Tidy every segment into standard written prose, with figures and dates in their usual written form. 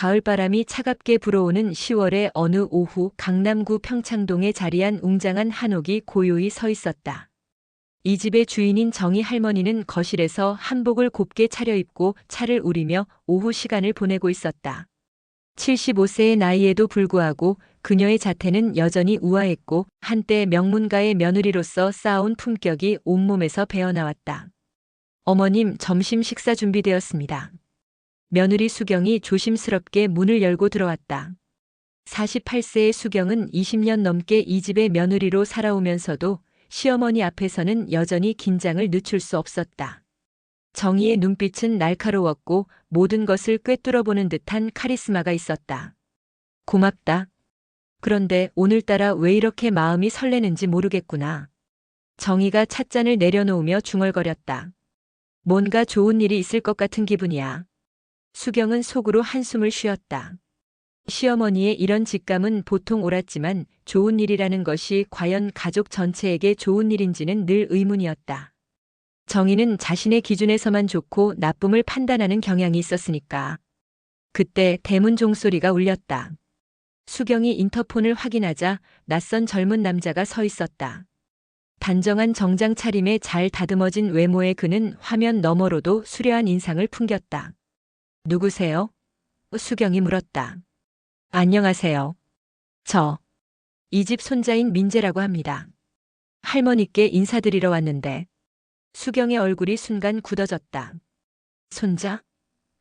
가을바람이 차갑게 불어오는 10월의 어느 오후 강남구 평창동에 자리한 웅장한 한옥이 고요히 서 있었다. 이 집의 주인인 정희 할머니는 거실에서 한복을 곱게 차려입고 차를 우리며 오후 시간을 보내고 있었다. 75세의 나이에도 불구하고 그녀의 자태는 여전히 우아했고 한때 명문가의 며느리로서 쌓아온 품격이 온몸에서 배어나왔다. 어머님, 점심 식사 준비되었습니다. 며느리 수경이 조심스럽게 문을 열고 들어왔다. 48세의 수경은 20년 넘게 이 집의 며느리로 살아오면서도 시어머니 앞에서는 여전히 긴장을 늦출 수 없었다. 정희의 눈빛은 날카로웠고 모든 것을 꿰뚫어보는 듯한 카리스마가 있었다. 고맙다. 그런데 오늘따라 왜 이렇게 마음이 설레는지 모르겠구나. 정희가 찻잔을 내려놓으며 중얼거렸다. 뭔가 좋은 일이 있을 것 같은 기분이야. 수경은 속으로 한숨을 쉬었다. 시어머니의 이런 직감은 보통 옳았지만 좋은 일이라는 것이 과연 가족 전체에게 좋은 일인지는 늘 의문이었다. 정희는 자신의 기준에서만 좋고 나쁨을 판단하는 경향이 있었으니까. 그때 대문 종소리가 울렸다. 수경이 인터폰을 확인하자 낯선 젊은 남자가 서 있었다. 단정한 정장 차림에 잘 다듬어진 외모의 그는 화면 너머로도 수려한 인상을 풍겼다. 누구세요? 수경이 물었다. 안녕하세요. 이 집 손자인 민재라고 합니다. 할머니께 인사드리러 왔는데. 수경의 얼굴이 순간 굳어졌다. 손자?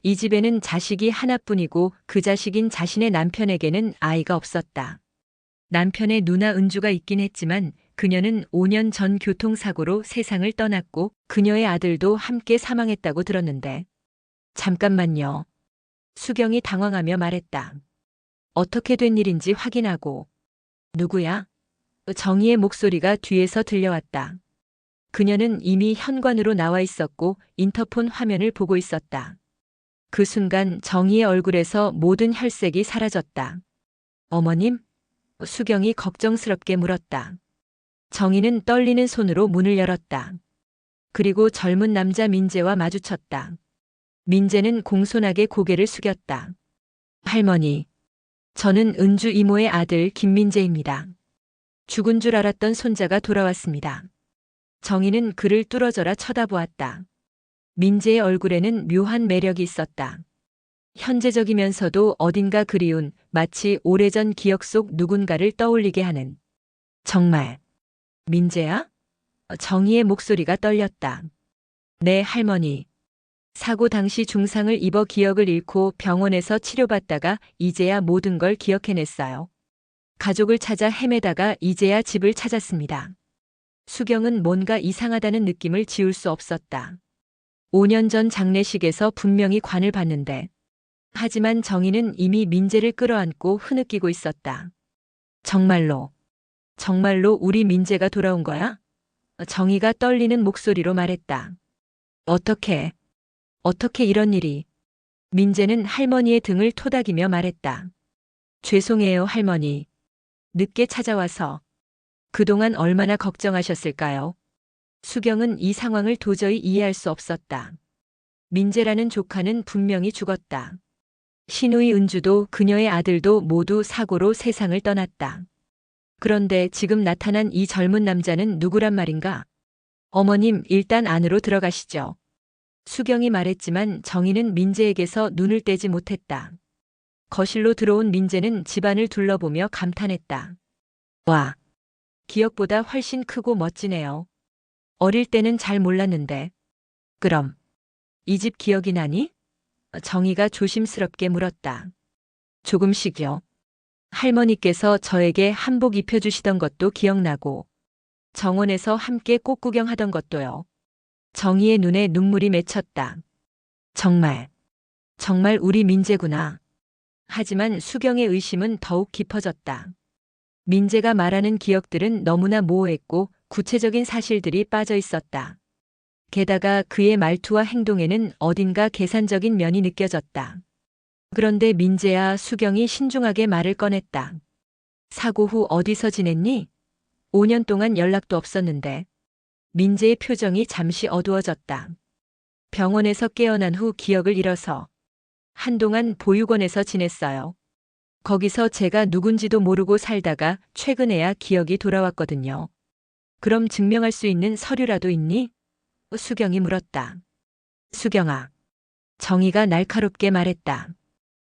이 집에는 자식이 하나뿐이고 그 자식인 자신의 남편에게는 아이가 없었다. 남편의 누나 은주가 있긴 했지만 그녀는 5년 전 교통사고로 세상을 떠났고 그녀의 아들도 함께 사망했다고 들었는데. 잠깐만요. 수경이 당황하며 말했다. 어떻게 된 일인지 확인하고. 누구야? 정희의 목소리가 뒤에서 들려왔다. 그녀는 이미 현관으로 나와 있었고 인터폰 화면을 보고 있었다. 그 순간 정희의 얼굴에서 모든 혈색이 사라졌다. 어머님? 수경이 걱정스럽게 물었다. 정희는 떨리는 손으로 문을 열었다. 그리고 젊은 남자 민재와 마주쳤다. 민재는 공손하게 고개를 숙였다. 할머니, 저는 은주 이모의 아들 김민재입니다. 죽은 줄 알았던 손자가 돌아왔습니다. 정희는 그를 뚫어져라 쳐다보았다. 민재의 얼굴에는 묘한 매력이 있었다. 현재적이면서도 어딘가 그리운, 마치 오래전 기억 속 누군가를 떠올리게 하는. 정말, 민재야? 정희의 목소리가 떨렸다. 네, 할머니. 사고 당시 중상을 입어 기억을 잃고 병원에서 치료받다가 이제야 모든 걸 기억해냈어요. 가족을 찾아 헤매다가 이제야 집을 찾았습니다. 수경은 뭔가 이상하다는 느낌을 지울 수 없었다. 5년 전 장례식에서 분명히 관을 봤는데. 하지만 정희는 이미 민재를 끌어안고 흐느끼고 있었다. 정말로 우리 민재가 돌아온 거야? 정희가 떨리는 목소리로 말했다. 어떻게 이런 일이? 민재는 할머니의 등을 토닥이며 말했다. 죄송해요, 할머니. 늦게 찾아와서. 그동안 얼마나 걱정하셨을까요? 수경은 이 상황을 도저히 이해할 수 없었다. 민재라는 조카는 분명히 죽었다. 시누이 은주도 그녀의 아들도 모두 사고로 세상을 떠났다. 그런데 지금 나타난 이 젊은 남자는 누구란 말인가? 어머님, 일단 안으로 들어가시죠. 수경이 말했지만 정희는 민재에게서 눈을 떼지 못했다. 거실로 들어온 민재는 집안을 둘러보며 감탄했다. 와, 기억보다 훨씬 크고 멋지네요. 어릴 때는 잘 몰랐는데. 그럼, 이 집 기억이 나니? 정희가 조심스럽게 물었다. 조금씩요. 할머니께서 저에게 한복 입혀주시던 것도 기억나고, 정원에서 함께 꽃구경하던 것도요. 정희의 눈에 눈물이 맺혔다. 정말 우리 민재구나. 하지만 수경의 의심은 더욱 깊어졌다. 민재가 말하는 기억들은 너무나 모호했고 구체적인 사실들이 빠져 있었다. 게다가 그의 말투와 행동에는 어딘가 계산적인 면이 느껴졌다. 그런데 민재야, 수경이 신중하게 말을 꺼냈다. 사고 후 어디서 지냈니? 5년 동안 연락도 없었는데. 민재의 표정이 잠시 어두워졌다. 병원에서 깨어난 후 기억을 잃어서. 한동안 보육원에서 지냈어요. 거기서 제가 누군지도 모르고 살다가 최근에야 기억이 돌아왔거든요. 그럼 증명할 수 있는 서류라도 있니? 수경이 물었다. 수경아. 정희가 날카롭게 말했다.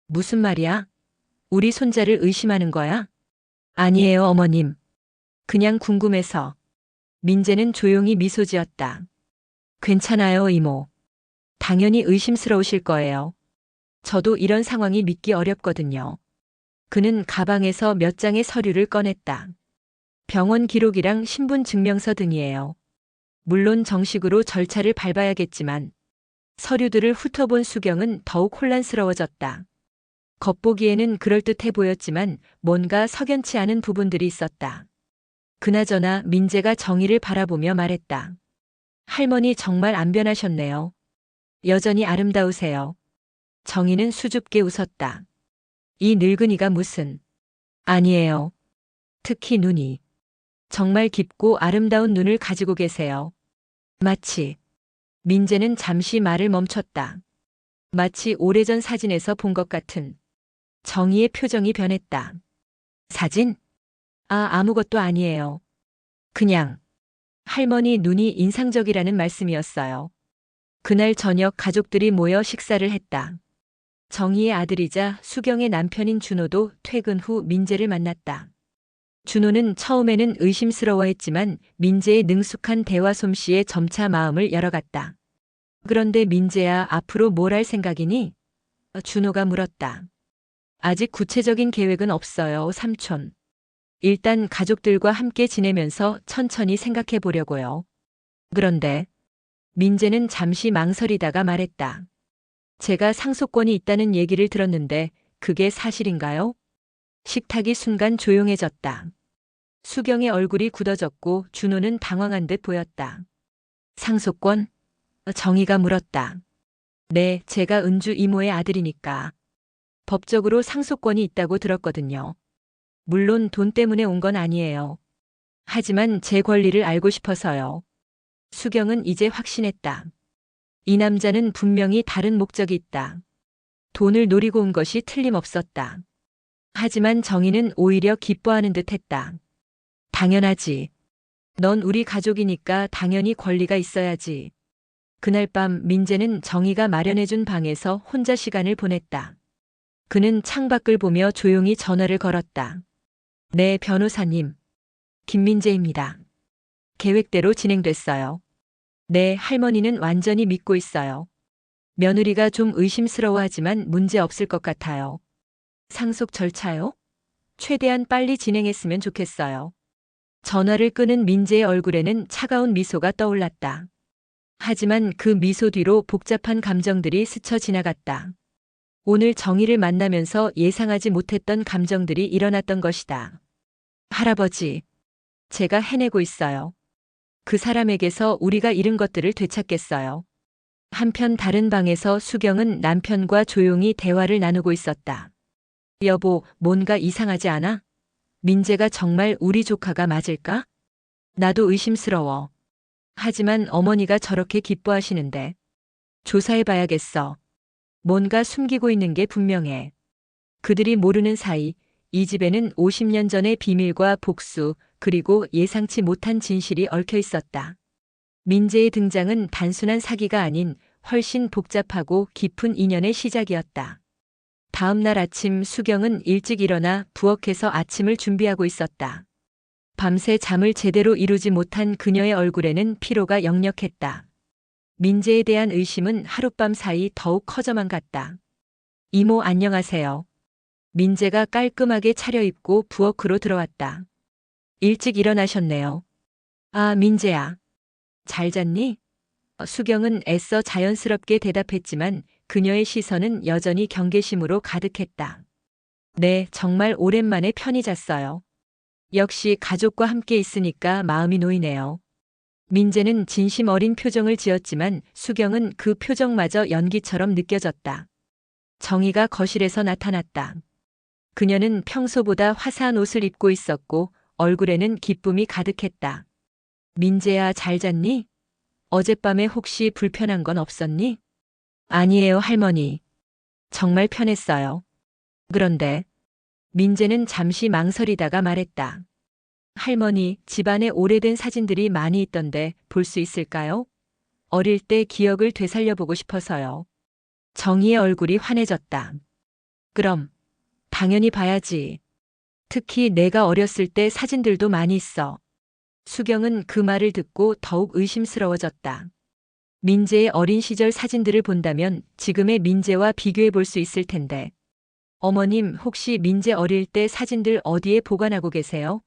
무슨 말이야? 우리 손자를 의심하는 거야? 아니에요, 어머님. 그냥 궁금해서. 민재는 조용히 미소 지었다. 괜찮아요, 이모. 당연히 의심스러우실 거예요. 저도 이런 상황이 믿기 어렵거든요. 그는 가방에서 몇 장의 서류를 꺼냈다. 병원 기록이랑 신분증명서 등이에요. 물론 정식으로 절차를 밟아야겠지만 서류들을 훑어본 수경은 더욱 혼란스러워졌다. 겉보기에는 그럴듯해 보였지만 뭔가 석연치 않은 부분들이 있었다. 그나저나 민재가 정희를 바라보며 말했다. 할머니 정말 안 변하셨네요. 여전히 아름다우세요. 정희는 수줍게 웃었다. 이 늙은이가 무슨. 아니에요. 특히 눈이. 정말 깊고 아름다운 눈을 가지고 계세요. 마치. 민재는 잠시 말을 멈췄다. 마치 오래전 사진에서 본 것 같은. 정희의 표정이 변했다. 사진? 아무것도 아니에요. 그냥. 할머니 눈이 인상적이라는 말씀이었어요. 그날 저녁 가족들이 모여 식사를 했다. 정희의 아들이자 수경의 남편인 준호도 퇴근 후 민재를 만났다. 준호는 처음에는 의심스러워했지만 민재의 능숙한 대화 솜씨에 점차 마음을 열어갔다. 그런데 민재야, 앞으로 뭘 할 생각이니? 준호가 물었다. 아직 구체적인 계획은 없어요, 삼촌. 일단 가족들과 함께 지내면서 천천히 생각해 보려고요. 그런데 민재는 잠시 망설이다가 말했다. 제가 상속권이 있다는 얘기를 들었는데 그게 사실인가요? 식탁이 순간 조용해졌다. 수경의 얼굴이 굳어졌고 준호는 당황한 듯 보였다. 상속권? 정희가 물었다. 네, 제가 은주 이모의 아들이니까. 법적으로 상속권이 있다고 들었거든요. 물론 돈 때문에 온 건 아니에요. 하지만 제 권리를 알고 싶어서요. 수경은 이제 확신했다. 이 남자는 분명히 다른 목적이 있다. 돈을 노리고 온 것이 틀림없었다. 하지만 정희는 오히려 기뻐하는 듯 했다. 당연하지. 넌 우리 가족이니까 당연히 권리가 있어야지. 그날 밤 민재는 정희가 마련해준 방에서 혼자 시간을 보냈다. 그는 창밖을 보며 조용히 전화를 걸었다. 네, 변호사님. 김민재입니다. 계획대로 진행됐어요. 네, 할머니는 완전히 믿고 있어요. 며느리가 좀 의심스러워하지만 문제 없을 것 같아요. 상속 절차요? 최대한 빨리 진행했으면 좋겠어요. 전화를 끄는 민재의 얼굴에는 차가운 미소가 떠올랐다. 하지만 그 미소 뒤로 복잡한 감정들이 스쳐 지나갔다. 오늘 정희를 만나면서 예상하지 못했던 감정들이 일어났던 것이다. 할아버지, 제가 해내고 있어요. 그 사람에게서 우리가 잃은 것들을 되찾겠어요. 한편 다른 방에서 수경은 남편과 조용히 대화를 나누고 있었다. 여보, 뭔가 이상하지 않아? 민재가 정말 우리 조카가 맞을까? 나도 의심스러워. 하지만 어머니가 저렇게 기뻐하시는데. 조사해봐야겠어. 뭔가 숨기고 있는 게 분명해. 그들이 모르는 사이 이 집에는 50년 전의 비밀과 복수, 그리고 예상치 못한 진실이 얽혀 있었다. 민재의 등장은 단순한 사기가 아닌 훨씬 복잡하고 깊은 인연의 시작이었다. 다음 날 아침 수경은 일찍 일어나 부엌에서 아침을 준비하고 있었다. 밤새 잠을 제대로 이루지 못한 그녀의 얼굴에는 피로가 역력했다. 민재에 대한 의심은 하룻밤 사이 더욱 커져만 갔다. 이모 안녕하세요. 민재가 깔끔하게 차려입고 부엌으로 들어왔다. 일찍 일어나셨네요. 민재야. 잘 잤니? 수경은 애써 자연스럽게 대답했지만 그녀의 시선은 여전히 경계심으로 가득했다. 네, 정말 오랜만에 편히 잤어요. 역시 가족과 함께 있으니까 마음이 놓이네요. 민재는 진심 어린 표정을 지었지만 수경은 그 표정마저 연기처럼 느껴졌다. 정희가 거실에서 나타났다. 그녀는 평소보다 화사한 옷을 입고 있었고 얼굴에는 기쁨이 가득했다. 민재야, 잘 잤니? 어젯밤에 혹시 불편한 건 없었니? 아니에요, 할머니. 정말 편했어요. 그런데 민재는 잠시 망설이다가 말했다. 할머니, 집안에 오래된 사진들이 많이 있던데 볼 수 있을까요? 어릴 때 기억을 되살려보고 싶어서요. 정희의 얼굴이 환해졌다. 그럼, 당연히 봐야지. 특히 내가 어렸을 때 사진들도 많이 있어. 수경은 그 말을 듣고 더욱 의심스러워졌다. 민재의 어린 시절 사진들을 본다면 지금의 민재와 비교해 볼 수 있을 텐데. 어머님, 혹시 민재 어릴 때 사진들 어디에 보관하고 계세요?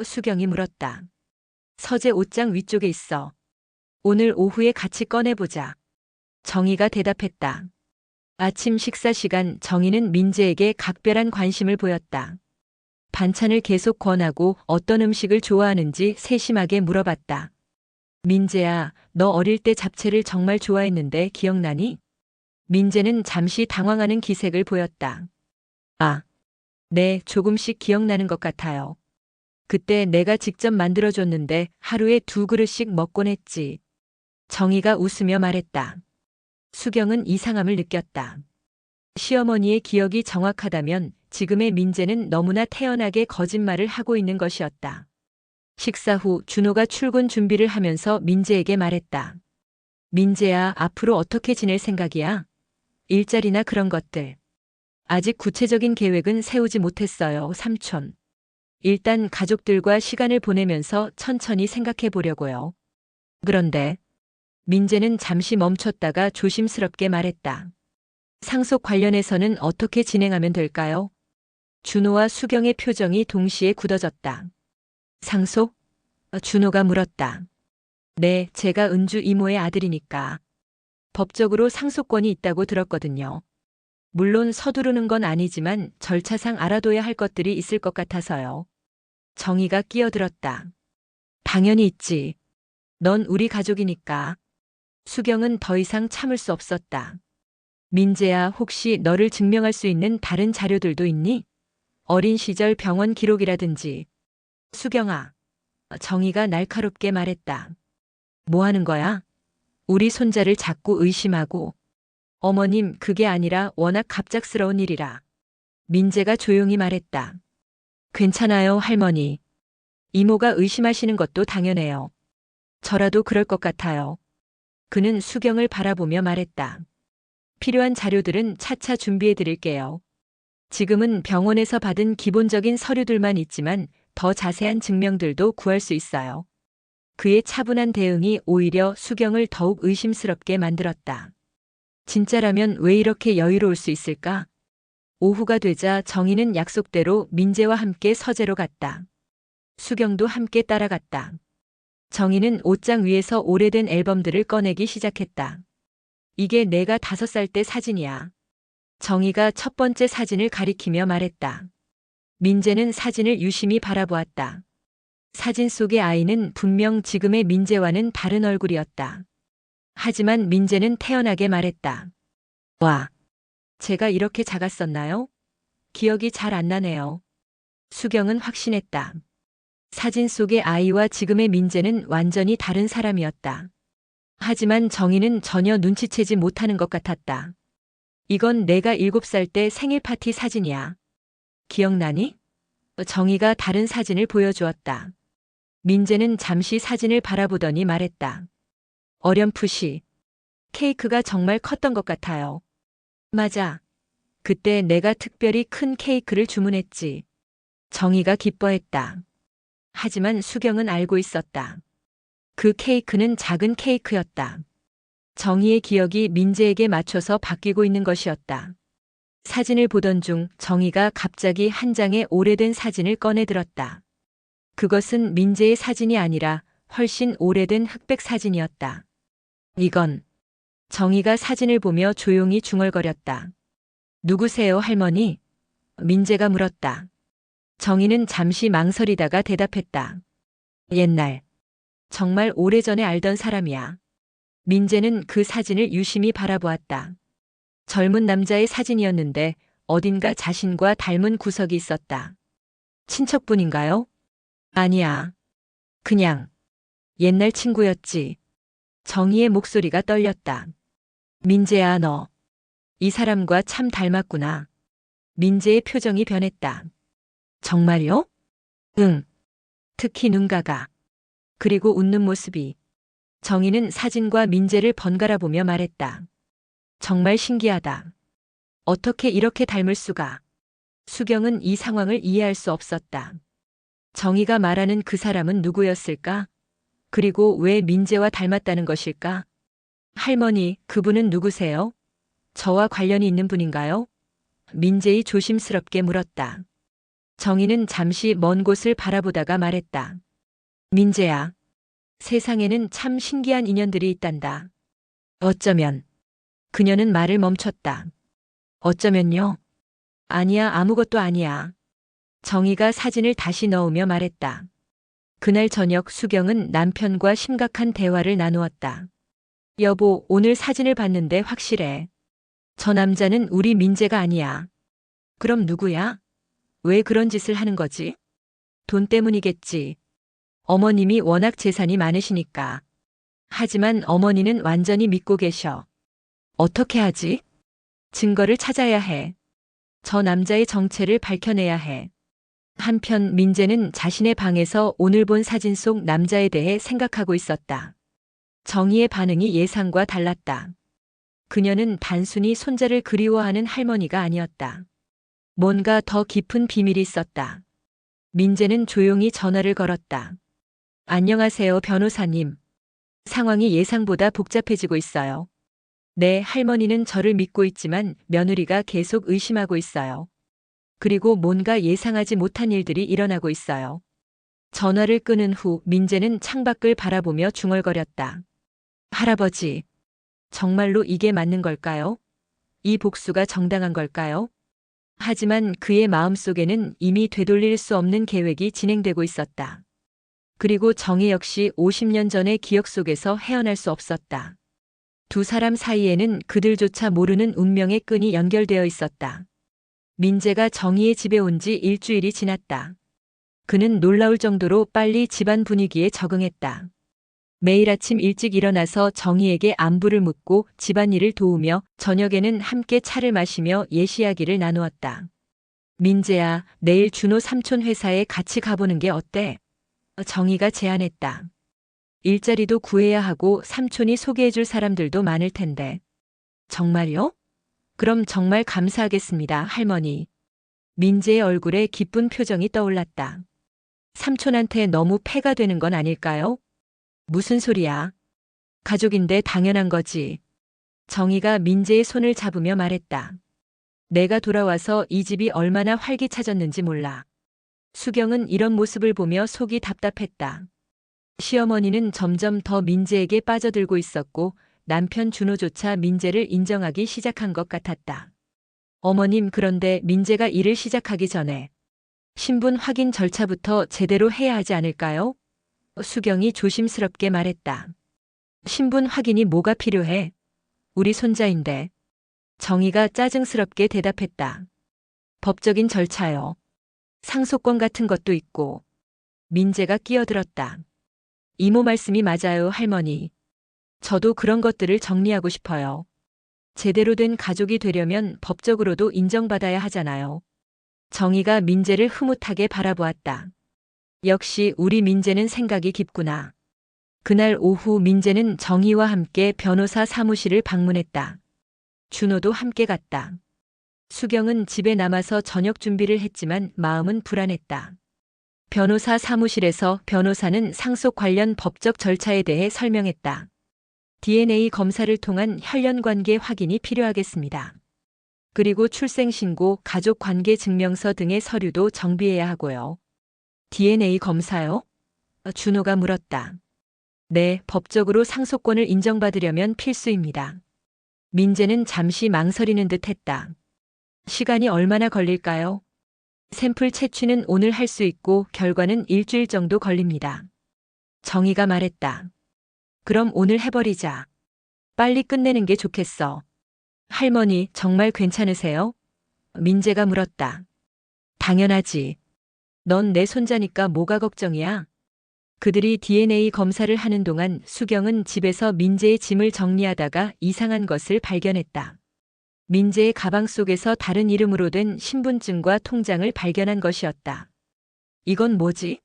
수경이 물었다. 서재 옷장 위쪽에 있어. 오늘 오후에 같이 꺼내보자. 정희가 대답했다. 아침 식사 시간 정희는 민재에게 각별한 관심을 보였다. 반찬을 계속 권하고 어떤 음식을 좋아하는지 세심하게 물어봤다. 민재야, 너 어릴 때 잡채를 정말 좋아했는데 기억나니? 민재는 잠시 당황하는 기색을 보였다. 아, 네, 조금씩 기억나는 것 같아요. 그때 내가 직접 만들어줬는데 하루에 2그릇씩 먹곤 했지. 정희가 웃으며 말했다. 수경은 이상함을 느꼈다. 시어머니의 기억이 정확하다면 지금의 민재는 너무나 태연하게 거짓말을 하고 있는 것이었다. 식사 후 준호가 출근 준비를 하면서 민재에게 말했다. 민재야, 앞으로 어떻게 지낼 생각이야? 일자리나 그런 것들. 아직 구체적인 계획은 세우지 못했어요, 삼촌. 일단 가족들과 시간을 보내면서 천천히 생각해 보려고요. 그런데 민재는 잠시 멈췄다가 조심스럽게 말했다. 상속 관련해서는 어떻게 진행하면 될까요? 준호와 수경의 표정이 동시에 굳어졌다. 상속? 준호가 물었다. 네, 제가 은주 이모의 아들이니까. 법적으로 상속권이 있다고 들었거든요. 물론 서두르는 건 아니지만 절차상 알아둬야 할 것들이 있을 것 같아서요. 정희가 끼어들었다. 당연히 있지. 넌 우리 가족이니까. 수경은 더 이상 참을 수 없었다. 민재야, 혹시 너를 증명할 수 있는 다른 자료들도 있니? 어린 시절 병원 기록이라든지. 수경아. 정희가 날카롭게 말했다. 뭐 하는 거야? 우리 손자를 자꾸 의심하고. 어머님, 그게 아니라 워낙 갑작스러운 일이라. 민재가 조용히 말했다. 괜찮아요, 할머니. 이모가 의심하시는 것도 당연해요. 저라도 그럴 것 같아요. 그는 수경을 바라보며 말했다. 필요한 자료들은 차차 준비해 드릴게요. 지금은 병원에서 받은 기본적인 서류들만 있지만 더 자세한 증명들도 구할 수 있어요. 그의 차분한 대응이 오히려 수경을 더욱 의심스럽게 만들었다. 진짜라면 왜 이렇게 여유로울 수 있을까? 오후가 되자 정희는 약속대로 민재와 함께 서재로 갔다. 수경도 함께 따라갔다. 정희는 옷장 위에서 오래된 앨범들을 꺼내기 시작했다. 이게 내가 5살 때 사진이야. 정희가 첫 번째 사진을 가리키며 말했다. 민재는 사진을 유심히 바라보았다. 사진 속의 아이는 분명 지금의 민재와는 다른 얼굴이었다. 하지만 민재는 태연하게 말했다. 와, 제가 이렇게 작았었나요? 기억이 잘 안 나네요. 수경은 확신했다. 사진 속의 아이와 지금의 민재는 완전히 다른 사람이었다. 하지만 정희는 전혀 눈치채지 못하는 것 같았다. 이건 내가 7살 때 생일 파티 사진이야. 기억나니? 정희가 다른 사진을 보여주었다. 민재는 잠시 사진을 바라보더니 말했다. 어렴풋이. 케이크가 정말 컸던 것 같아요. 맞아. 그때 내가 특별히 큰 케이크를 주문했지. 정희가 기뻐했다. 하지만 수경은 알고 있었다. 그 케이크는 작은 케이크였다. 정희의 기억이 민재에게 맞춰서 바뀌고 있는 것이었다. 사진을 보던 중 정희가 갑자기 한 장의 오래된 사진을 꺼내 들었다. 그것은 민재의 사진이 아니라 훨씬 오래된 흑백 사진이었다. 이건. 정희가 사진을 보며 조용히 중얼거렸다. 누구세요, 할머니? 민재가 물었다. 정희는 잠시 망설이다가 대답했다. 옛날. 정말 오래전에 알던 사람이야. 민재는 그 사진을 유심히 바라보았다. 젊은 남자의 사진이었는데 어딘가 자신과 닮은 구석이 있었다. 친척분인가요? 아니야. 그냥 옛날 친구였지. 정희의 목소리가 떨렸다. 민재야, 너 이 사람과 참 닮았구나. 민재의 표정이 변했다. 정말요? 응. 특히 눈가가. 그리고 웃는 모습이. 정희는 사진과 민재를 번갈아 보며 말했다. 정말 신기하다. 어떻게 이렇게 닮을 수가. 수경은 이 상황을 이해할 수 없었다. 정희가 말하는 그 사람은 누구였을까? 그리고 왜 민재와 닮았다는 것일까? 할머니, 그분은 누구세요? 저와 관련이 있는 분인가요? 민재이 조심스럽게 물었다. 정희는 잠시 먼 곳을 바라보다가 말했다. 민재야, 세상에는 참 신기한 인연들이 있단다. 어쩌면. 그녀는 말을 멈췄다. 어쩌면요? 아니야, 아무것도 아니야. 정희가 사진을 다시 넣으며 말했다. 그날 저녁 수경은 남편과 심각한 대화를 나누었다. 여보, 오늘 사진을 봤는데 확실해. 저 남자는 우리 민재가 아니야. 그럼 누구야? 왜 그런 짓을 하는 거지? 돈 때문이겠지. 어머님이 워낙 재산이 많으시니까. 하지만 어머니는 완전히 믿고 계셔. 어떻게 하지? 증거를 찾아야 해. 저 남자의 정체를 밝혀내야 해. 한편 민재는 자신의 방에서 오늘 본 사진 속 남자에 대해 생각하고 있었다. 정희의 반응이 예상과 달랐다. 그녀는 단순히 손자를 그리워하는 할머니가 아니었다. 뭔가 더 깊은 비밀이 있었다. 민재는 조용히 전화를 걸었다. 안녕하세요, 변호사님. 상황이 예상보다 복잡해지고 있어요. 네, 할머니는 저를 믿고 있지만 며느리가 계속 의심하고 있어요. 그리고 뭔가 예상하지 못한 일들이 일어나고 있어요. 전화를 끊은 후 민재는 창밖을 바라보며 중얼거렸다. 할아버지, 정말로 이게 맞는 걸까요? 이 복수가 정당한 걸까요? 하지만 그의 마음속에는 이미 되돌릴 수 없는 계획이 진행되고 있었다. 그리고 정희 역시 50년 전의 기억 속에서 헤어날 수 없었다. 두 사람 사이에는 그들조차 모르는 운명의 끈이 연결되어 있었다. 민재가 정희의 집에 온 지 일주일이 지났다. 그는 놀라울 정도로 빨리 집안 분위기에 적응했다. 매일 아침 일찍 일어나서 정희에게 안부를 묻고 집안일을 도우며 저녁에는 함께 차를 마시며 옛 이야기를 나누었다. 민재야, 내일 준호 삼촌 회사에 같이 가보는 게 어때? 정희가 제안했다. 일자리도 구해야 하고 삼촌이 소개해줄 사람들도 많을 텐데. 정말요? 그럼 정말 감사하겠습니다, 할머니. 민재의 얼굴에 기쁜 표정이 떠올랐다. 삼촌한테 너무 패가 되는 건 아닐까요? 무슨 소리야? 가족인데 당연한 거지. 정희가 민재의 손을 잡으며 말했다. 내가 돌아와서 이 집이 얼마나 활기차졌는지 몰라. 수경은 이런 모습을 보며 속이 답답했다. 시어머니는 점점 더 민재에게 빠져들고 있었고 남편 준호조차 민재를 인정하기 시작한 것 같았다. 어머님, 그런데 민재가 일을 시작하기 전에 신분 확인 절차부터 제대로 해야 하지 않을까요? 수경이 조심스럽게 말했다. 신분 확인이 뭐가 필요해? 우리 손자인데. 정희가 짜증스럽게 대답했다. 법적인 절차요. 상속권 같은 것도 있고. 민재가 끼어들었다. 이모 말씀이 맞아요, 할머니. 저도 그런 것들을 정리하고 싶어요. 제대로 된 가족이 되려면 법적으로도 인정받아야 하잖아요. 정희가 민재를 흐뭇하게 바라보았다. 역시 우리 민재는 생각이 깊구나. 그날 오후 민재는 정희와 함께 변호사 사무실을 방문했다. 준호도 함께 갔다. 수경은 집에 남아서 저녁 준비를 했지만 마음은 불안했다. 변호사 사무실에서 변호사는 상속 관련 법적 절차에 대해 설명했다. DNA 검사를 통한 혈연 관계 확인이 필요하겠습니다. 그리고 출생신고, 가족관계 증명서 등의 서류도 정비해야 하고요. DNA 검사요? 준호가 물었다. 네, 법적으로 상속권을 인정받으려면 필수입니다. 민재는 잠시 망설이는 듯 했다. 시간이 얼마나 걸릴까요? 샘플 채취는 오늘 할 수 있고 결과는 일주일 정도 걸립니다. 정희가 말했다. 그럼 오늘 해버리자. 빨리 끝내는 게 좋겠어. 할머니, 정말 괜찮으세요? 민재가 물었다. 당연하지. 넌 내 손자니까 뭐가 걱정이야? 그들이 DNA 검사를 하는 동안 수경은 집에서 민재의 짐을 정리하다가 이상한 것을 발견했다. 민재의 가방 속에서 다른 이름으로 된 신분증과 통장을 발견한 것이었다. 이건 뭐지?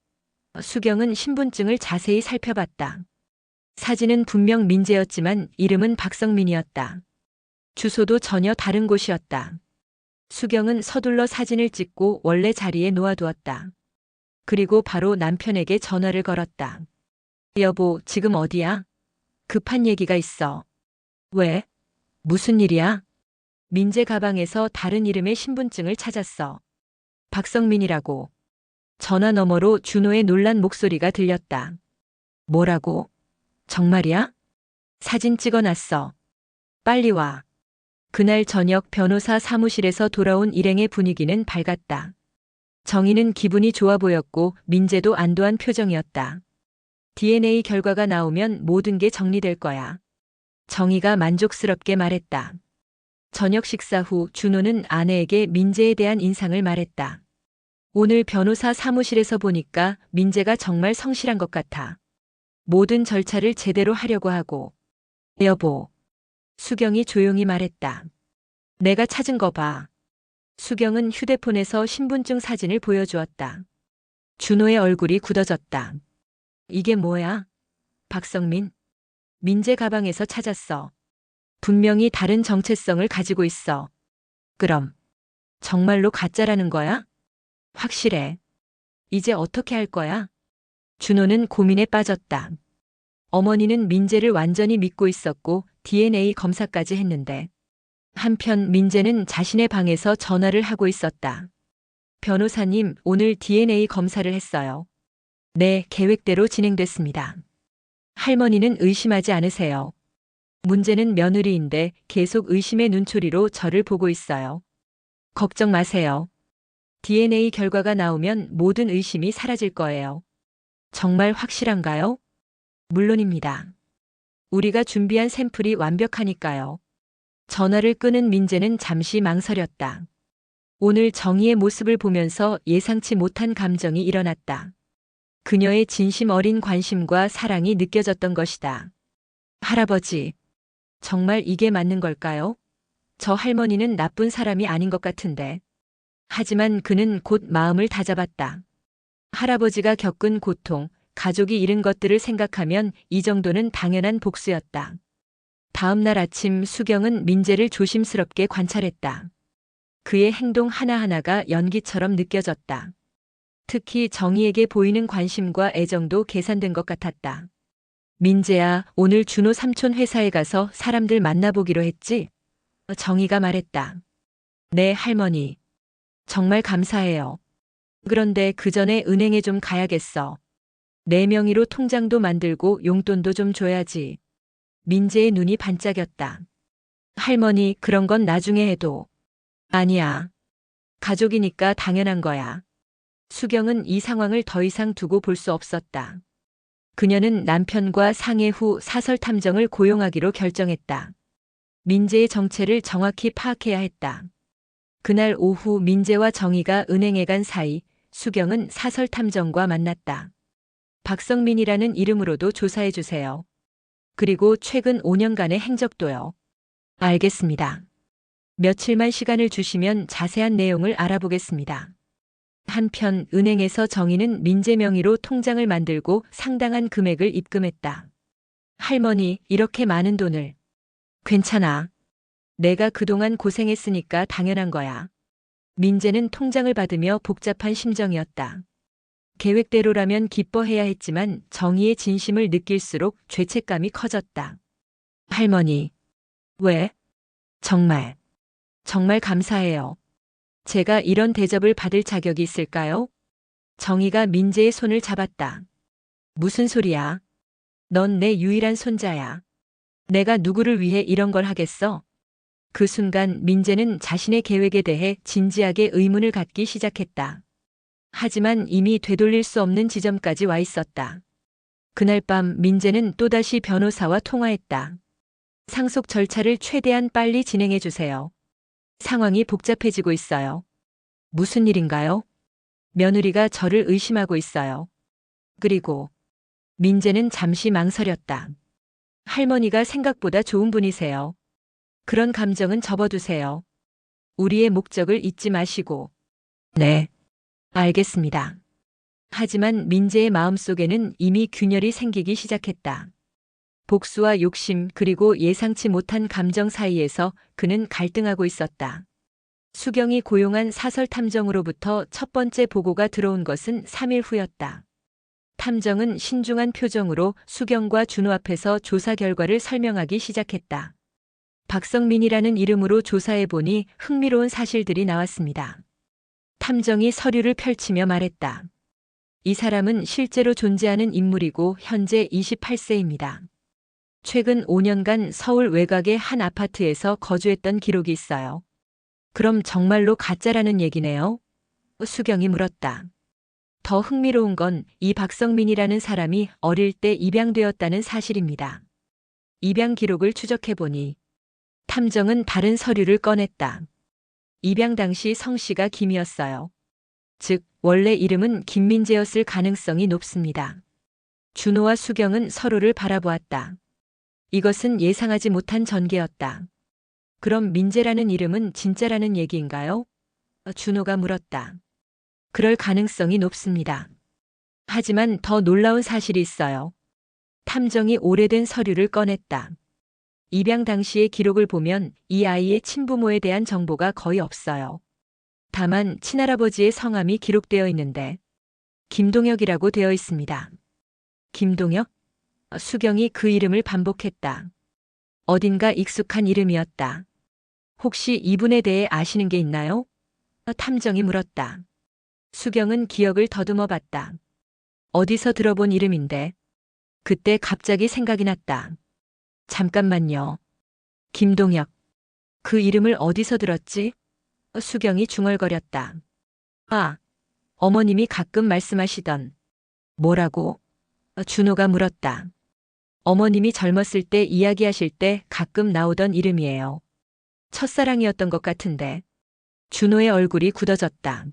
수경은 신분증을 자세히 살펴봤다. 사진은 분명 민재였지만 이름은 박성민이었다. 주소도 전혀 다른 곳이었다. 수경은 서둘러 사진을 찍고 원래 자리에 놓아두었다. 그리고 바로 남편에게 전화를 걸었다. 여보, 지금 어디야? 급한 얘기가 있어. 왜? 무슨 일이야? 민재 가방에서 다른 이름의 신분증을 찾았어. 박성민이라고. 전화 너머로 준호의 놀란 목소리가 들렸다. 뭐라고? 정말이야? 사진 찍어놨어. 빨리 와. 그날 저녁 변호사 사무실에서 돌아온 일행의 분위기는 밝았다. 정희는 기분이 좋아 보였고 민재도 안도한 표정이었다. DNA 결과가 나오면 모든 게 정리될 거야. 정희가 만족스럽게 말했다. 저녁 식사 후 준호는 아내에게 민재에 대한 인상을 말했다. 오늘 변호사 사무실에서 보니까 민재가 정말 성실한 것 같아. 모든 절차를 제대로 하려고 하고. 여보. 수경이 조용히 말했다. 내가 찾은 거 봐. 수경은 휴대폰에서 신분증 사진을 보여주었다. 준호의 얼굴이 굳어졌다. 이게 뭐야? 박성민? 민재 가방에서 찾았어. 분명히 다른 정체성을 가지고 있어. 그럼 정말로 가짜라는 거야? 확실해. 이제 어떻게 할 거야? 준호는 고민에 빠졌다. 어머니는 민재를 완전히 믿고 있었고 DNA 검사까지 했는데 한편 민재는 자신의 방에서 전화를 하고 있었다. 변호사님, 오늘 DNA 검사를 했어요. 네, 계획대로 진행됐습니다. 할머니는 의심하지 않으세요. 문제는 며느리인데 계속 의심의 눈초리로 저를 보고 있어요. 걱정 마세요. DNA 결과가 나오면 모든 의심이 사라질 거예요. 정말 확실한가요? 물론입니다. 우리가 준비한 샘플이 완벽하니까요. 전화를 끄는 민재는 잠시 망설였다. 오늘 정희의 모습을 보면서 예상치 못한 감정이 일어났다. 그녀의 진심 어린 관심과 사랑이 느껴졌던 것이다. 할아버지, 정말 이게 맞는 걸까요? 저 할머니는 나쁜 사람이 아닌 것 같은데. 하지만 그는 곧 마음을 다잡았다. 할아버지가 겪은 고통, 가족이 잃은 것들을 생각하면 이 정도는 당연한 복수였다. 다음 날 아침 수경은 민재를 조심스럽게 관찰했다. 그의 행동 하나하나가 연기처럼 느껴졌다. 특히 정희에게 보이는 관심과 애정도 계산된 것 같았다. 민재야, 오늘 준호 삼촌 회사에 가서 사람들 만나보기로 했지? 정희가 말했다. 네, 할머니. 정말 감사해요. 그런데 그 전에 은행에 좀 가야겠어. 내 명의로 통장도 만들고 용돈도 좀 줘야지. 민재의 눈이 반짝였다. 할머니, 그런 건 나중에 해도. 아니야. 가족이니까 당연한 거야. 수경은 이 상황을 더 이상 두고 볼 수 없었다. 그녀는 남편과 상해 후 사설 탐정을 고용하기로 결정했다. 민재의 정체를 정확히 파악해야 했다. 그날 오후 민재와 정희가 은행에 간 사이 수경은 사설 탐정과 만났다. 박성민이라는 이름으로도 조사해 주세요. 그리고 최근 5년간의 행적도요. 알겠습니다. 며칠만 시간을 주시면 자세한 내용을 알아보겠습니다. 한편 은행에서 정희는 민재 명의로 통장을 만들고 상당한 금액을 입금했다. 할머니, 이렇게 많은 돈을. 괜찮아. 내가 그동안 고생했으니까 당연한 거야. 민재는 통장을 받으며 복잡한 심정이었다. 계획대로라면 기뻐해야 했지만 정희의 진심을 느낄수록 죄책감이 커졌다. 할머니. 왜? 정말 감사해요. 제가 이런 대접을 받을 자격이 있을까요? 정희가 민재의 손을 잡았다. 무슨 소리야? 넌 내 유일한 손자야. 내가 누구를 위해 이런 걸 하겠어? 그 순간 민재는 자신의 계획에 대해 진지하게 의문을 갖기 시작했다. 하지만 이미 되돌릴 수 없는 지점까지 와 있었다. 그날 밤 민재는 또다시 변호사와 통화했다. 상속 절차를 최대한 빨리 진행해 주세요. 상황이 복잡해지고 있어요. 무슨 일인가요? 며느리가 저를 의심하고 있어요. 그리고 민재는 잠시 망설였다. 할머니가 생각보다 좋은 분이세요. 그런 감정은 접어두세요. 우리의 목적을 잊지 마시고. 네, 알겠습니다. 하지만 민재의 마음속에는 이미 균열이 생기기 시작했다. 복수와 욕심 그리고 예상치 못한 감정 사이에서 그는 갈등하고 있었다. 수경이 고용한 사설 탐정으로부터 첫 번째 보고가 들어온 것은 3일 후였다. 탐정은 신중한 표정으로 수경과 준호 앞에서 조사 결과를 설명하기 시작했다. 박성민이라는 이름으로 조사해보니 흥미로운 사실들이 나왔습니다. 탐정이 서류를 펼치며 말했다. 이 사람은 실제로 존재하는 인물이고 현재 28세입니다. 최근 5년간 서울 외곽의 한 아파트에서 거주했던 기록이 있어요. 그럼 정말로 가짜라는 얘기네요? 수경이 물었다. 더 흥미로운 건 이 박성민이라는 사람이 어릴 때 입양되었다는 사실입니다. 입양 기록을 추적해보니 탐정은 다른 서류를 꺼냈다. 입양 당시 성씨가 김이었어요. 즉, 원래 이름은 김민재였을 가능성이 높습니다. 준호와 수경은 서로를 바라보았다. 이것은 예상하지 못한 전개였다. 그럼 민재라는 이름은 진짜라는 얘기인가요? 준호가 물었다. 그럴 가능성이 높습니다. 하지만 더 놀라운 사실이 있어요. 탐정이 오래된 서류를 꺼냈다. 입양 당시의 기록을 보면 이 아이의 친부모에 대한 정보가 거의 없어요. 다만 친할아버지의 성함이 기록되어 있는데 김동혁이라고 되어 있습니다. 김동혁? 수경이 그 이름을 반복했다. 어딘가 익숙한 이름이었다. 혹시 이분에 대해 아시는 게 있나요? 탐정이 물었다. 수경은 기억을 더듬어 봤다. 어디서 들어본 이름인데. 그때 갑자기 생각이 났다. 잠깐만요. 김동혁. 그 이름을 어디서 들었지? 수경이 중얼거렸다. 아, 어머님이 가끔 말씀하시던. 뭐라고? 준호가 물었다. 어머님이 젊었을 때 이야기하실 때 가끔 나오던 이름이에요. 첫사랑이었던 것 같은데. 준호의 얼굴이 굳어졌다.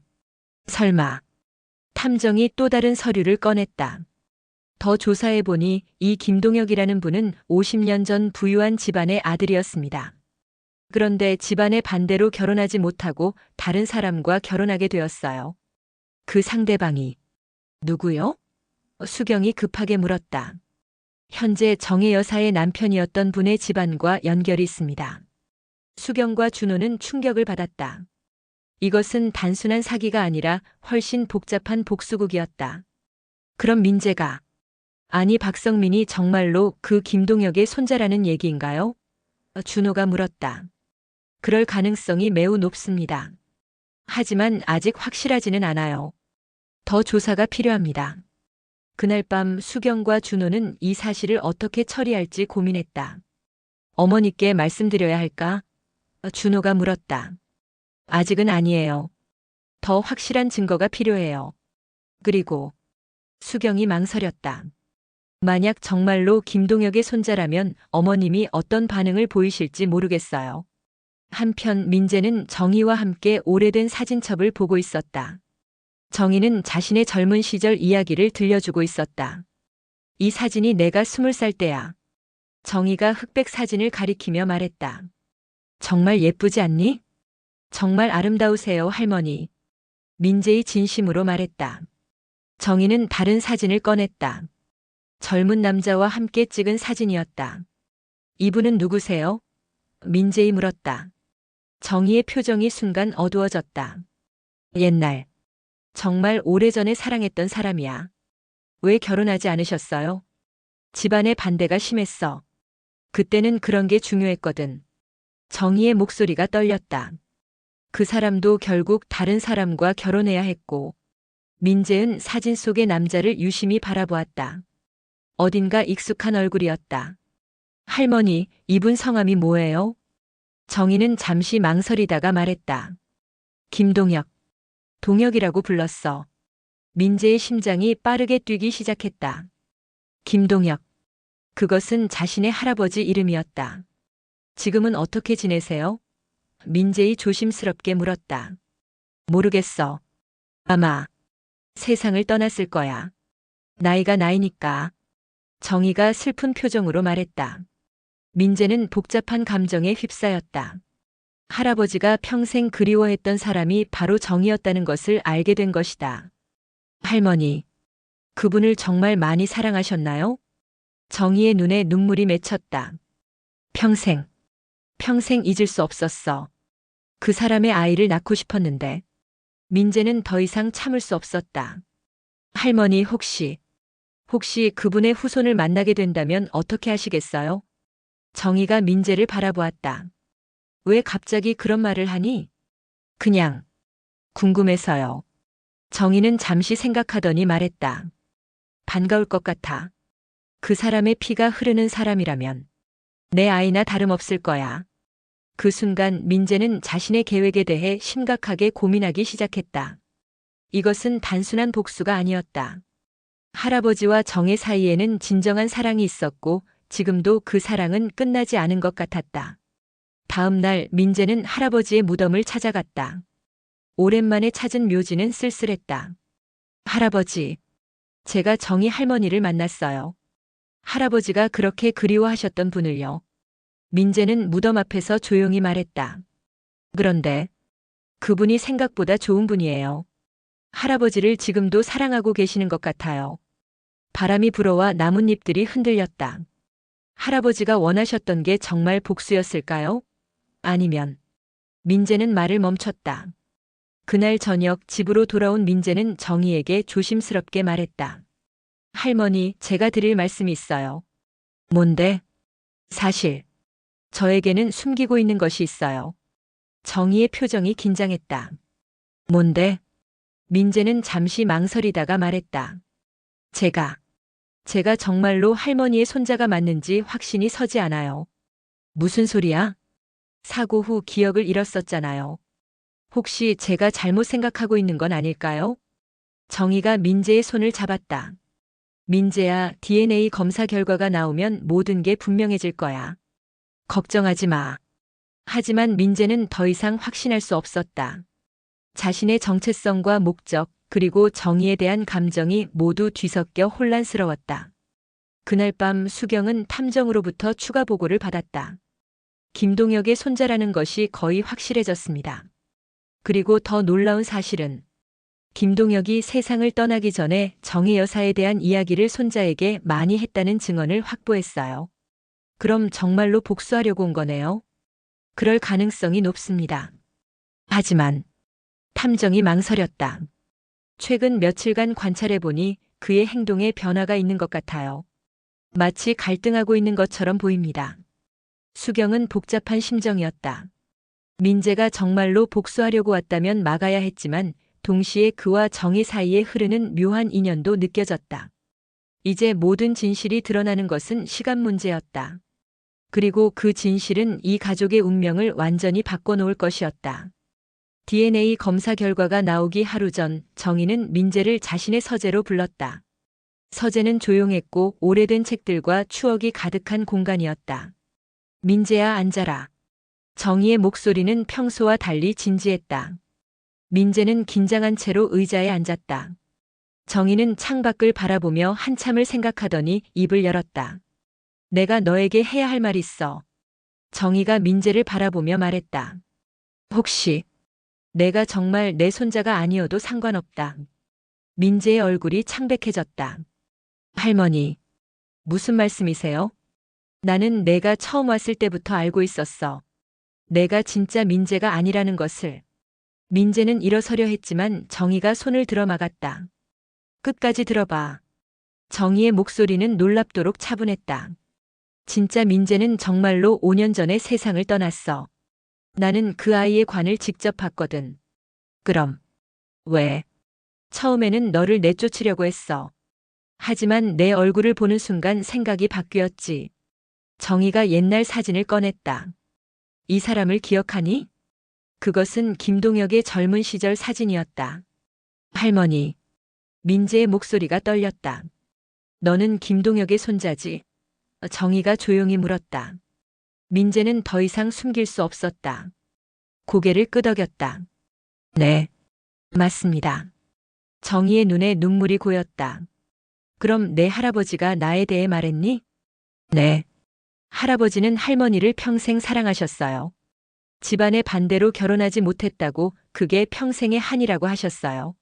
설마. 탐정이 또 다른 서류를 꺼냈다. 더 조사해보니 이 김동혁이라는 분은 50년 전 부유한 집안의 아들이었습니다. 그런데 집안의 반대로 결혼하지 못하고 다른 사람과 결혼하게 되었어요. 그 상대방이 누구요? 수경이 급하게 물었다. 현재 정혜 여사의 남편이었던 분의 집안과 연결이 있습니다. 수경과 준호는 충격을 받았다. 이것은 단순한 사기가 아니라 훨씬 복잡한 복수극이었다. 그럼 민재가, 아니 박성민이 정말로 그 김동혁의 손자라는 얘기인가요? 준호가 물었다. 그럴 가능성이 매우 높습니다. 하지만 아직 확실하지는 않아요. 더 조사가 필요합니다. 그날 밤 수경과 준호는 이 사실을 어떻게 처리할지 고민했다. 어머니께 말씀드려야 할까? 준호가 물었다. 아직은 아니에요. 더 확실한 증거가 필요해요. 그리고 수경이 망설였다. 만약 정말로 김동혁의 손자라면 어머님이 어떤 반응을 보이실지 모르겠어요. 한편 민재는 정희와 함께 오래된 사진첩을 보고 있었다. 정희는 자신의 젊은 시절 이야기를 들려주고 있었다. 이 사진이 내가 20살 때야. 정희가 흑백 사진을 가리키며 말했다. 정말 예쁘지 않니? 정말 아름다우세요, 할머니. 민재의 진심으로 말했다. 정희는 다른 사진을 꺼냈다. 젊은 남자와 함께 찍은 사진이었다. 이분은 누구세요? 민재이 물었다. 정희의 표정이 순간 어두워졌다. 옛날, 정말 오래전에 사랑했던 사람이야. 왜 결혼하지 않으셨어요? 집안의 반대가 심했어. 그때는 그런 게 중요했거든. 정희의 목소리가 떨렸다. 그 사람도 결국 다른 사람과 결혼해야 했고, 민재은 사진 속의 남자를 유심히 바라보았다. 어딘가 익숙한 얼굴이었다. 할머니, 이분 성함이 뭐예요? 정희는 잠시 망설이다가 말했다. 김동혁. 동혁이라고 불렀어. 민재의 심장이 빠르게 뛰기 시작했다. 김동혁. 그것은 자신의 할아버지 이름이었다. 지금은 어떻게 지내세요? 민재이 조심스럽게 물었다. 모르겠어. 아마 세상을 떠났을 거야. 나이가 나이니까. 정희가 슬픈 표정으로 말했다. 민재는 복잡한 감정에 휩싸였다. 할아버지가 평생 그리워했던 사람이 바로 정이었다는 것을 알게 된 것이다. 할머니, 그분을 정말 많이 사랑하셨나요? 정희의 눈에 눈물이 맺혔다. 평생 잊을 수 없었어. 그 사람의 아이를 낳고 싶었는데. 민재는 더 이상 참을 수 없었다. 할머니 혹시 그분의 후손을 만나게 된다면 어떻게 하시겠어요? 정희가 민재를 바라보았다. 왜 갑자기 그런 말을 하니? 그냥 궁금해서요. 정희는 잠시 생각하더니 말했다. 반가울 것 같아. 그 사람의 피가 흐르는 사람이라면 내 아이나 다름없을 거야. 그 순간 민재는 자신의 계획에 대해 심각하게 고민하기 시작했다. 이것은 단순한 복수가 아니었다. 할아버지와 정의 사이에는 진정한 사랑이 있었고 지금도 그 사랑은 끝나지 않은 것 같았다. 다음 날 민재는 할아버지의 무덤을 찾아갔다. 오랜만에 찾은 묘지는 쓸쓸했다. 할아버지, 제가 정희 할머니를 만났어요. 할아버지가 그렇게 그리워하셨던 분을요. 민재는 무덤 앞에서 조용히 말했다. 그런데 그분이 생각보다 좋은 분이에요. 할아버지를 지금도 사랑하고 계시는 것 같아요. 바람이 불어와 나뭇잎들이 흔들렸다. 할아버지가 원하셨던 게 정말 복수였을까요? 아니면 민재는 말을 멈췄다. 그날 저녁 집으로 돌아온 민재는 정희에게 조심스럽게 말했다. 할머니, 제가 드릴 말씀이 있어요. 뭔데? 사실 저에게는 숨기고 있는 것이 있어요. 정희의 표정이 긴장했다. 뭔데? 민재는 잠시 망설이다가 말했다. 제가 정말로 할머니의 손자가 맞는지 확신이 서지 않아요. 무슨 소리야? 사고 후 기억을 잃었었잖아요. 혹시 제가 잘못 생각하고 있는 건 아닐까요? 정희가 민재의 손을 잡았다. 민재야, DNA 검사 결과가 나오면 모든 게 분명해질 거야. 걱정하지 마. 하지만 민재는 더 이상 확신할 수 없었다. 자신의 정체성과 목적, 그리고 정의에 대한 감정이 모두 뒤섞여 혼란스러웠다. 그날 밤 수경은 탐정으로부터 추가 보고를 받았다. 김동혁의 손자라는 것이 거의 확실해졌습니다. 그리고 더 놀라운 사실은 김동혁이 세상을 떠나기 전에 정혜 여사에 대한 이야기를 손자에게 많이 했다는 증언을 확보했어요. 그럼 정말로 복수하려고 온 거네요. 그럴 가능성이 높습니다. 하지만 탐정이 망설였다. 최근 며칠간 관찰해보니 그의 행동에 변화가 있는 것 같아요. 마치 갈등하고 있는 것처럼 보입니다. 수경은 복잡한 심정이었다. 민재가 정말로 복수하려고 왔다면 막아야 했지만 동시에 그와 정의 사이에 흐르는 묘한 인연도 느껴졌다. 이제 모든 진실이 드러나는 것은 시간 문제였다. 그리고 그 진실은 이 가족의 운명을 완전히 바꿔놓을 것이었다. DNA 검사 결과가 나오기 하루 전 정희는 민재를 자신의 서재로 불렀다. 서재는 조용했고 오래된 책들과 추억이 가득한 공간이었다. 민재야, 앉아라. 정희의 목소리는 평소와 달리 진지했다. 민재는 긴장한 채로 의자에 앉았다. 정희는 창밖을 바라보며 한참을 생각하더니 입을 열었다. 내가 너에게 해야 할 말 있어. 정희가 민재를 바라보며 말했다. 혹시 내가 정말 내 손자가 아니어도 상관없다. 민재의 얼굴이 창백해졌다. 할머니, 무슨 말씀이세요? 나는 내가 처음 왔을 때부터 알고 있었어. 내가 진짜 민재가 아니라는 것을. 민재는 일어서려 했지만 정희가 손을 들어 막았다. 끝까지 들어봐. 정희의 목소리는 놀랍도록 차분했다. 진짜 민재는 정말로 5년 전에 세상을 떠났어. 나는 그 아이의 관을 직접 봤거든. 그럼 왜? 처음에는 너를 내쫓으려고 했어. 하지만 내 얼굴을 보는 순간 생각이 바뀌었지. 정희가 옛날 사진을 꺼냈다. 이 사람을 기억하니? 그것은 김동혁의 젊은 시절 사진이었다. 할머니. 민재의 목소리가 떨렸다. 너는 김동혁의 손자지? 정희가 조용히 물었다. 민재는 더 이상 숨길 수 없었다. 고개를 끄덕였다. 네, 맞습니다. 정희의 눈에 눈물이 고였다. 그럼 내 할아버지가 나에 대해 말했니? 네. 할아버지는 할머니를 평생 사랑하셨어요. 집안의 반대로 결혼하지 못했다고 그게 평생의 한이라고 하셨어요.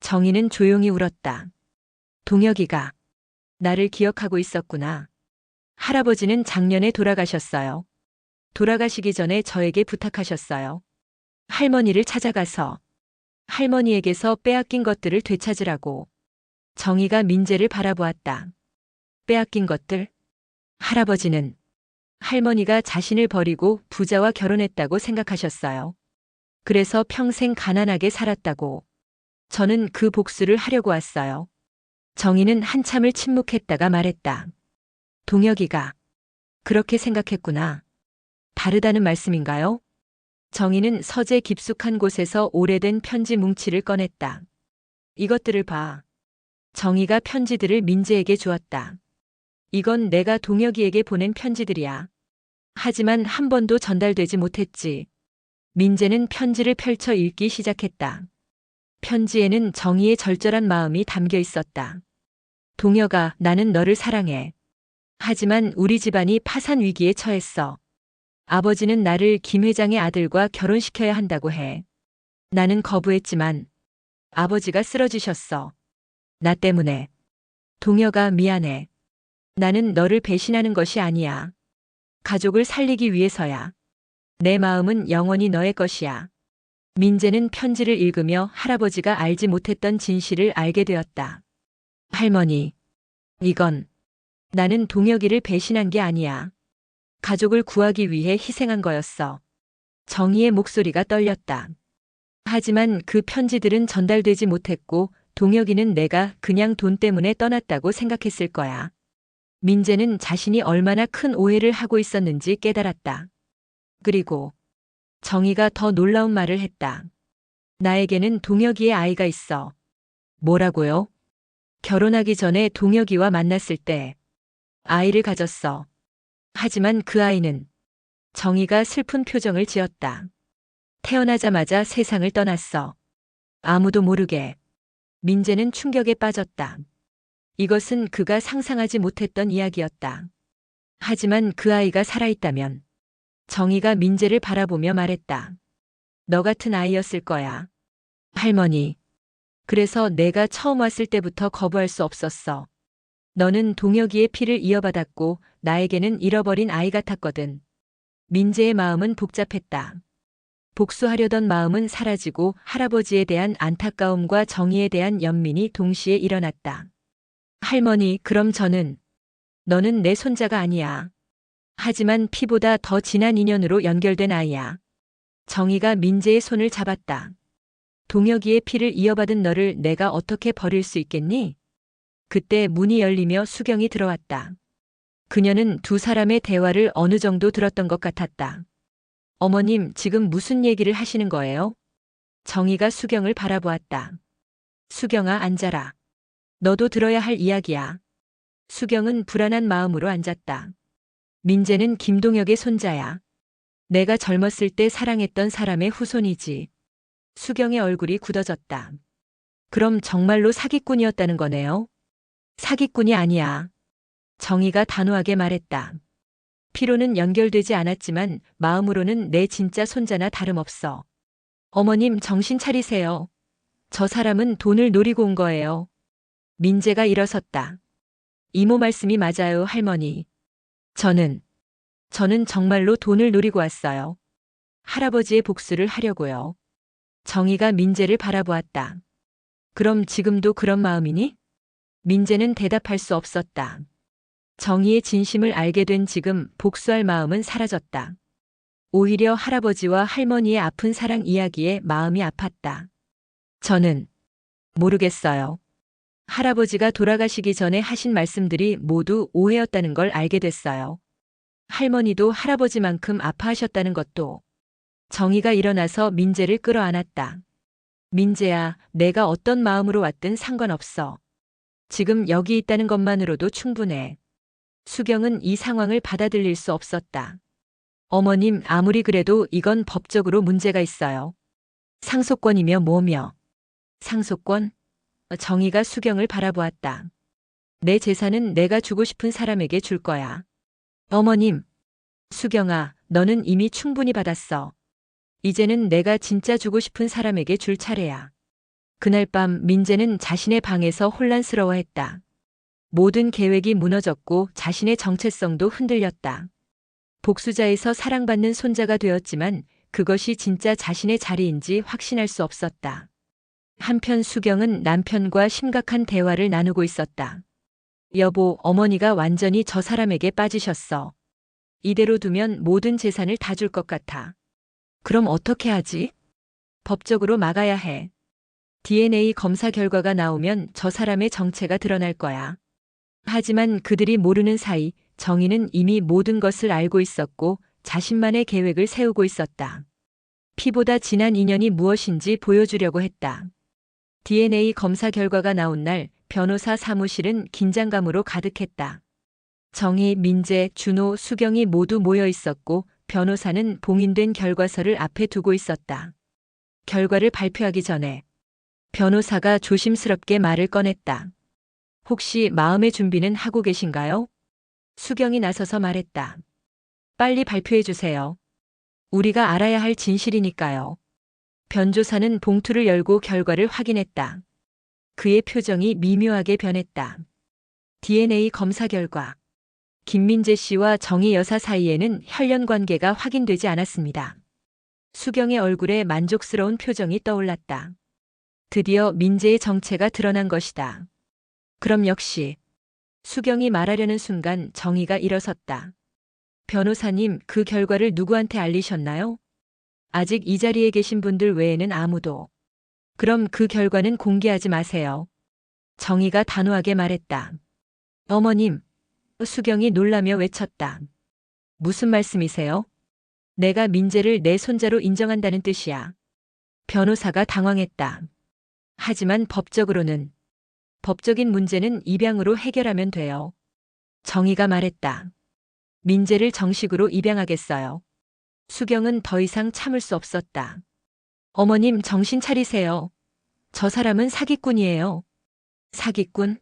정희는 조용히 울었다. 동혁이가 나를 기억하고 있었구나. 할아버지는 작년에 돌아가셨어요. 돌아가시기 전에 저에게 부탁하셨어요. 할머니를 찾아가서 할머니에게서 빼앗긴 것들을 되찾으라고. 정희가 민재를 바라보았다. 빼앗긴 것들? 할아버지는 할머니가 자신을 버리고 부자와 결혼했다고 생각하셨어요. 그래서 평생 가난하게 살았다고. 저는 그 복수를 하려고 왔어요. 정희는 한참을 침묵했다가 말했다. 동혁이가 그렇게 생각했구나. 다르다는 말씀인가요? 정희는 서재 깊숙한 곳에서 오래된 편지 뭉치를 꺼냈다. 이것들을 봐. 정희가 편지들을 민재에게 주었다. 이건 내가 동혁이에게 보낸 편지들이야. 하지만 한 번도 전달되지 못했지. 민재는 편지를 펼쳐 읽기 시작했다. 편지에는 정희의 절절한 마음이 담겨 있었다. 동혁아, 나는 너를 사랑해. 하지만 우리 집안이 파산 위기에 처했어. 아버지는 나를 김 회장의 아들과 결혼시켜야 한다고 해. 나는 거부했지만 아버지가 쓰러지셨어. 나 때문에. 동혁아, 미안해. 나는 너를 배신하는 것이 아니야. 가족을 살리기 위해서야. 내 마음은 영원히 너의 것이야. 민재는 편지를 읽으며 할아버지가 알지 못했던 진실을 알게 되었다. 할머니, 이건 나는 동혁이를 배신한 게 아니야. 가족을 구하기 위해 희생한 거였어. 정희의 목소리가 떨렸다. 하지만 그 편지들은 전달되지 못했고 동혁이는 내가 그냥 돈 때문에 떠났다고 생각했을 거야. 민재는 자신이 얼마나 큰 오해를 하고 있었는지 깨달았다. 그리고 정희가 더 놀라운 말을 했다. 나에게는 동혁이의 아이가 있어. 뭐라고요? 결혼하기 전에 동혁이와 만났을 때 아이를 가졌어. 하지만 그 아이는 정희가 슬픈 표정을 지었다. 태어나자마자 세상을 떠났어. 아무도 모르게. 민재는 충격에 빠졌다. 이것은 그가 상상하지 못했던 이야기였다. 하지만 그 아이가 살아있다면 정희가 민재를 바라보며 말했다. 너 같은 아이였을 거야. 할머니. 그래서 내가 처음 왔을 때부터 거부할 수 없었어. 너는 동혁이의 피를 이어받았고 나에게는 잃어버린 아이 같았거든. 민재의 마음은 복잡했다. 복수하려던 마음은 사라지고 할아버지에 대한 안타까움과 정의에 대한 연민이 동시에 일어났다. 할머니, 그럼 너는 내 손자가 아니야. 하지만 피보다 더 진한 인연으로 연결된 아이야. 정희가 민재의 손을 잡았다. 동혁이의 피를 이어받은 너를 내가 어떻게 버릴 수 있겠니? 그때 문이 열리며 수경이 들어왔다. 그녀는 두 사람의 대화를 어느 정도 들었던 것 같았다. 어머님, 지금 무슨 얘기를 하시는 거예요? 정희가 수경을 바라보았다. 수경아, 앉아라. 너도 들어야 할 이야기야. 수경은 불안한 마음으로 앉았다. 민재는 김동혁의 손자야. 내가 젊었을 때 사랑했던 사람의 후손이지. 수경의 얼굴이 굳어졌다. 그럼 정말로 사기꾼이었다는 거네요? 사기꾼이 아니야. 정희가 단호하게 말했다. 피로는 연결되지 않았지만 마음으로는 내 진짜 손자나 다름없어. 어머님, 정신 차리세요. 저 사람은 돈을 노리고 온 거예요. 민재가 일어섰다. 이모 말씀이 맞아요, 할머니. 저는 정말로 돈을 노리고 왔어요. 할아버지의 복수를 하려고요. 정희가 민재를 바라보았다. 그럼 지금도 그런 마음이니? 민재는 대답할 수 없었다. 정희의 진심을 알게 된 지금 복수할 마음은 사라졌다. 오히려 할아버지와 할머니의 아픈 사랑 이야기에 마음이 아팠다. 저는 모르겠어요. 할아버지가 돌아가시기 전에 하신 말씀들이 모두 오해였다는 걸 알게 됐어요. 할머니도 할아버지만큼 아파하셨다는 것도. 정희가 일어나서 민재를 끌어안았다. 민재야, 내가 어떤 마음으로 왔든 상관없어. 지금 여기 있다는 것만으로도 충분해. 수경은 이 상황을 받아들일 수 없었다. 어머님, 아무리 그래도 이건 법적으로 문제가 있어요. 상속권이며 뭐며. 상속권? 정희가 수경을 바라보았다. 내 재산은 내가 주고 싶은 사람에게 줄 거야. 어머님, 수경아, 너는 이미 충분히 받았어. 이제는 내가 진짜 주고 싶은 사람에게 줄 차례야. 그날 밤 민재는 자신의 방에서 혼란스러워했다. 모든 계획이 무너졌고 자신의 정체성도 흔들렸다. 복수자에서 사랑받는 손자가 되었지만 그것이 진짜 자신의 자리인지 확신할 수 없었다. 한편 수경은 남편과 심각한 대화를 나누고 있었다. 여보, 어머니가 완전히 저 사람에게 빠지셨어. 이대로 두면 모든 재산을 다 줄 것 같아. 그럼 어떻게 하지? 법적으로 막아야 해. DNA 검사 결과가 나오면 저 사람의 정체가 드러날 거야. 하지만 그들이 모르는 사이 정희는 이미 모든 것을 알고 있었고 자신만의 계획을 세우고 있었다. 피보다 진한 인연이 무엇인지 보여주려고 했다. DNA 검사 결과가 나온 날 변호사 사무실은 긴장감으로 가득했다. 정희, 민재, 준호, 수경이 모두 모여 있었고 변호사는 봉인된 결과서를 앞에 두고 있었다. 결과를 발표하기 전에 변호사가 조심스럽게 말을 꺼냈다. 혹시 마음의 준비는 하고 계신가요? 수경이 나서서 말했다. 빨리 발표해 주세요. 우리가 알아야 할 진실이니까요. 변조사는 봉투를 열고 결과를 확인했다. 그의 표정이 미묘하게 변했다. DNA 검사 결과. 김민재 씨와 정희 여사 사이에는 혈연 관계가 확인되지 않았습니다. 수경의 얼굴에 만족스러운 표정이 떠올랐다. 드디어 민재의 정체가 드러난 것이다. 그럼 역시. 수경이 말하려는 순간 정희가 일어섰다. 변호사님, 그 결과를 누구한테 알리셨나요? 아직 이 자리에 계신 분들 외에는 아무도. 그럼 그 결과는 공개하지 마세요. 정희가 단호하게 말했다. 어머님. 수경이 놀라며 외쳤다. 무슨 말씀이세요? 내가 민재를 내 손자로 인정한다는 뜻이야. 변호사가 당황했다. 하지만 법적으로는. 법적인 문제는 입양으로 해결하면 돼요. 정희가 말했다. 민재를 정식으로 입양하겠어요. 수경은 더 이상 참을 수 없었다. 어머님, 정신 차리세요. 저 사람은 사기꾼이에요. 사기꾼?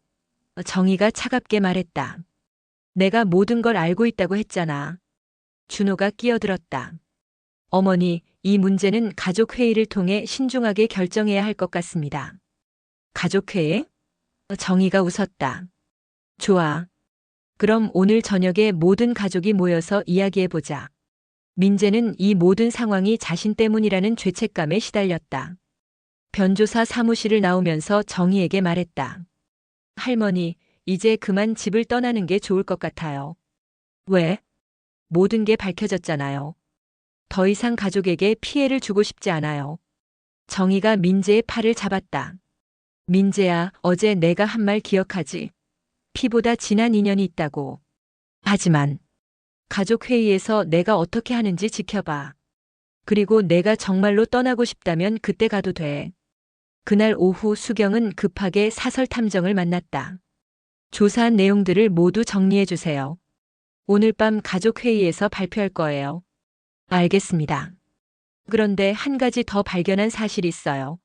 정희가 차갑게 말했다. 내가 모든 걸 알고 있다고 했잖아. 준호가 끼어들었다. 어머니, 이 문제는 가족회의를 통해 신중하게 결정해야 할 것 같습니다. 가족회의? 정희가 웃었다. 좋아. 그럼 오늘 저녁에 모든 가족이 모여서 이야기해보자. 민재는 이 모든 상황이 자신 때문이라는 죄책감에 시달렸다. 변조사 사무실을 나오면서 정희에게 말했다. 할머니, 이제 그만 집을 떠나는 게 좋을 것 같아요. 왜? 모든 게 밝혀졌잖아요. 더 이상 가족에게 피해를 주고 싶지 않아요. 정희가 민재의 팔을 잡았다. 민재야, 어제 내가 한 말 기억하지? 피보다 진한 인연이 있다고. 하지만 가족회의에서 내가 어떻게 하는지 지켜봐. 그리고 내가 정말로 떠나고 싶다면 그때 가도 돼. 그날 오후 수경은 급하게 사설 탐정을 만났다. 조사한 내용들을 모두 정리해 주세요. 오늘 밤 가족회의에서 발표할 거예요. 알겠습니다. 그런데 한 가지 더 발견한 사실이 있어요.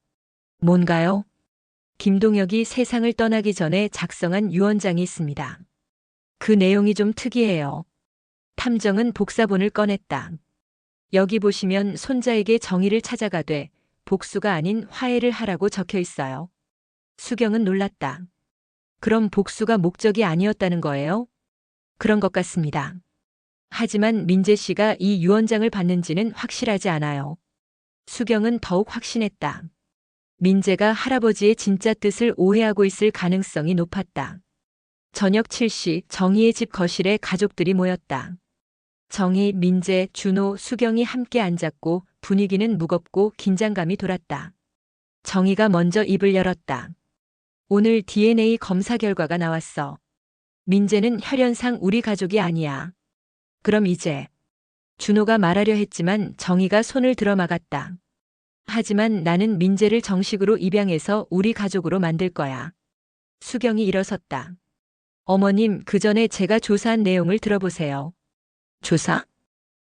뭔가요? 김동혁이 세상을 떠나기 전에 작성한 유언장이 있습니다. 그 내용이 좀 특이해요. 탐정은 복사본을 꺼냈다. 여기 보시면 손자에게 정의를 찾아가되 복수가 아닌 화해를 하라고 적혀 있어요. 수경은 놀랐다. 그럼 복수가 목적이 아니었다는 거예요? 그런 것 같습니다. 하지만 민재 씨가 이 유언장을 받는지는 확실하지 않아요. 수경은 더욱 확신했다. 민재가 할아버지의 진짜 뜻을 오해하고 있을 가능성이 높았다. 저녁 7시 정희의 집 거실에 가족들이 모였다. 정희, 민재, 준호, 수경이 함께 앉았고 분위기는 무겁고 긴장감이 돌았다. 정희가 먼저 입을 열었다. 오늘 DNA 검사 결과가 나왔어. 민재는 혈연상 우리 가족이 아니야. 그럼 이제. 준호가 말하려 했지만 정희가 손을 들어 막았다. 하지만 나는 민재를 정식으로 입양해서 우리 가족으로 만들 거야. 수경이 일어섰다. 어머님, 그 전에 제가 조사한 내용을 들어보세요. 조사?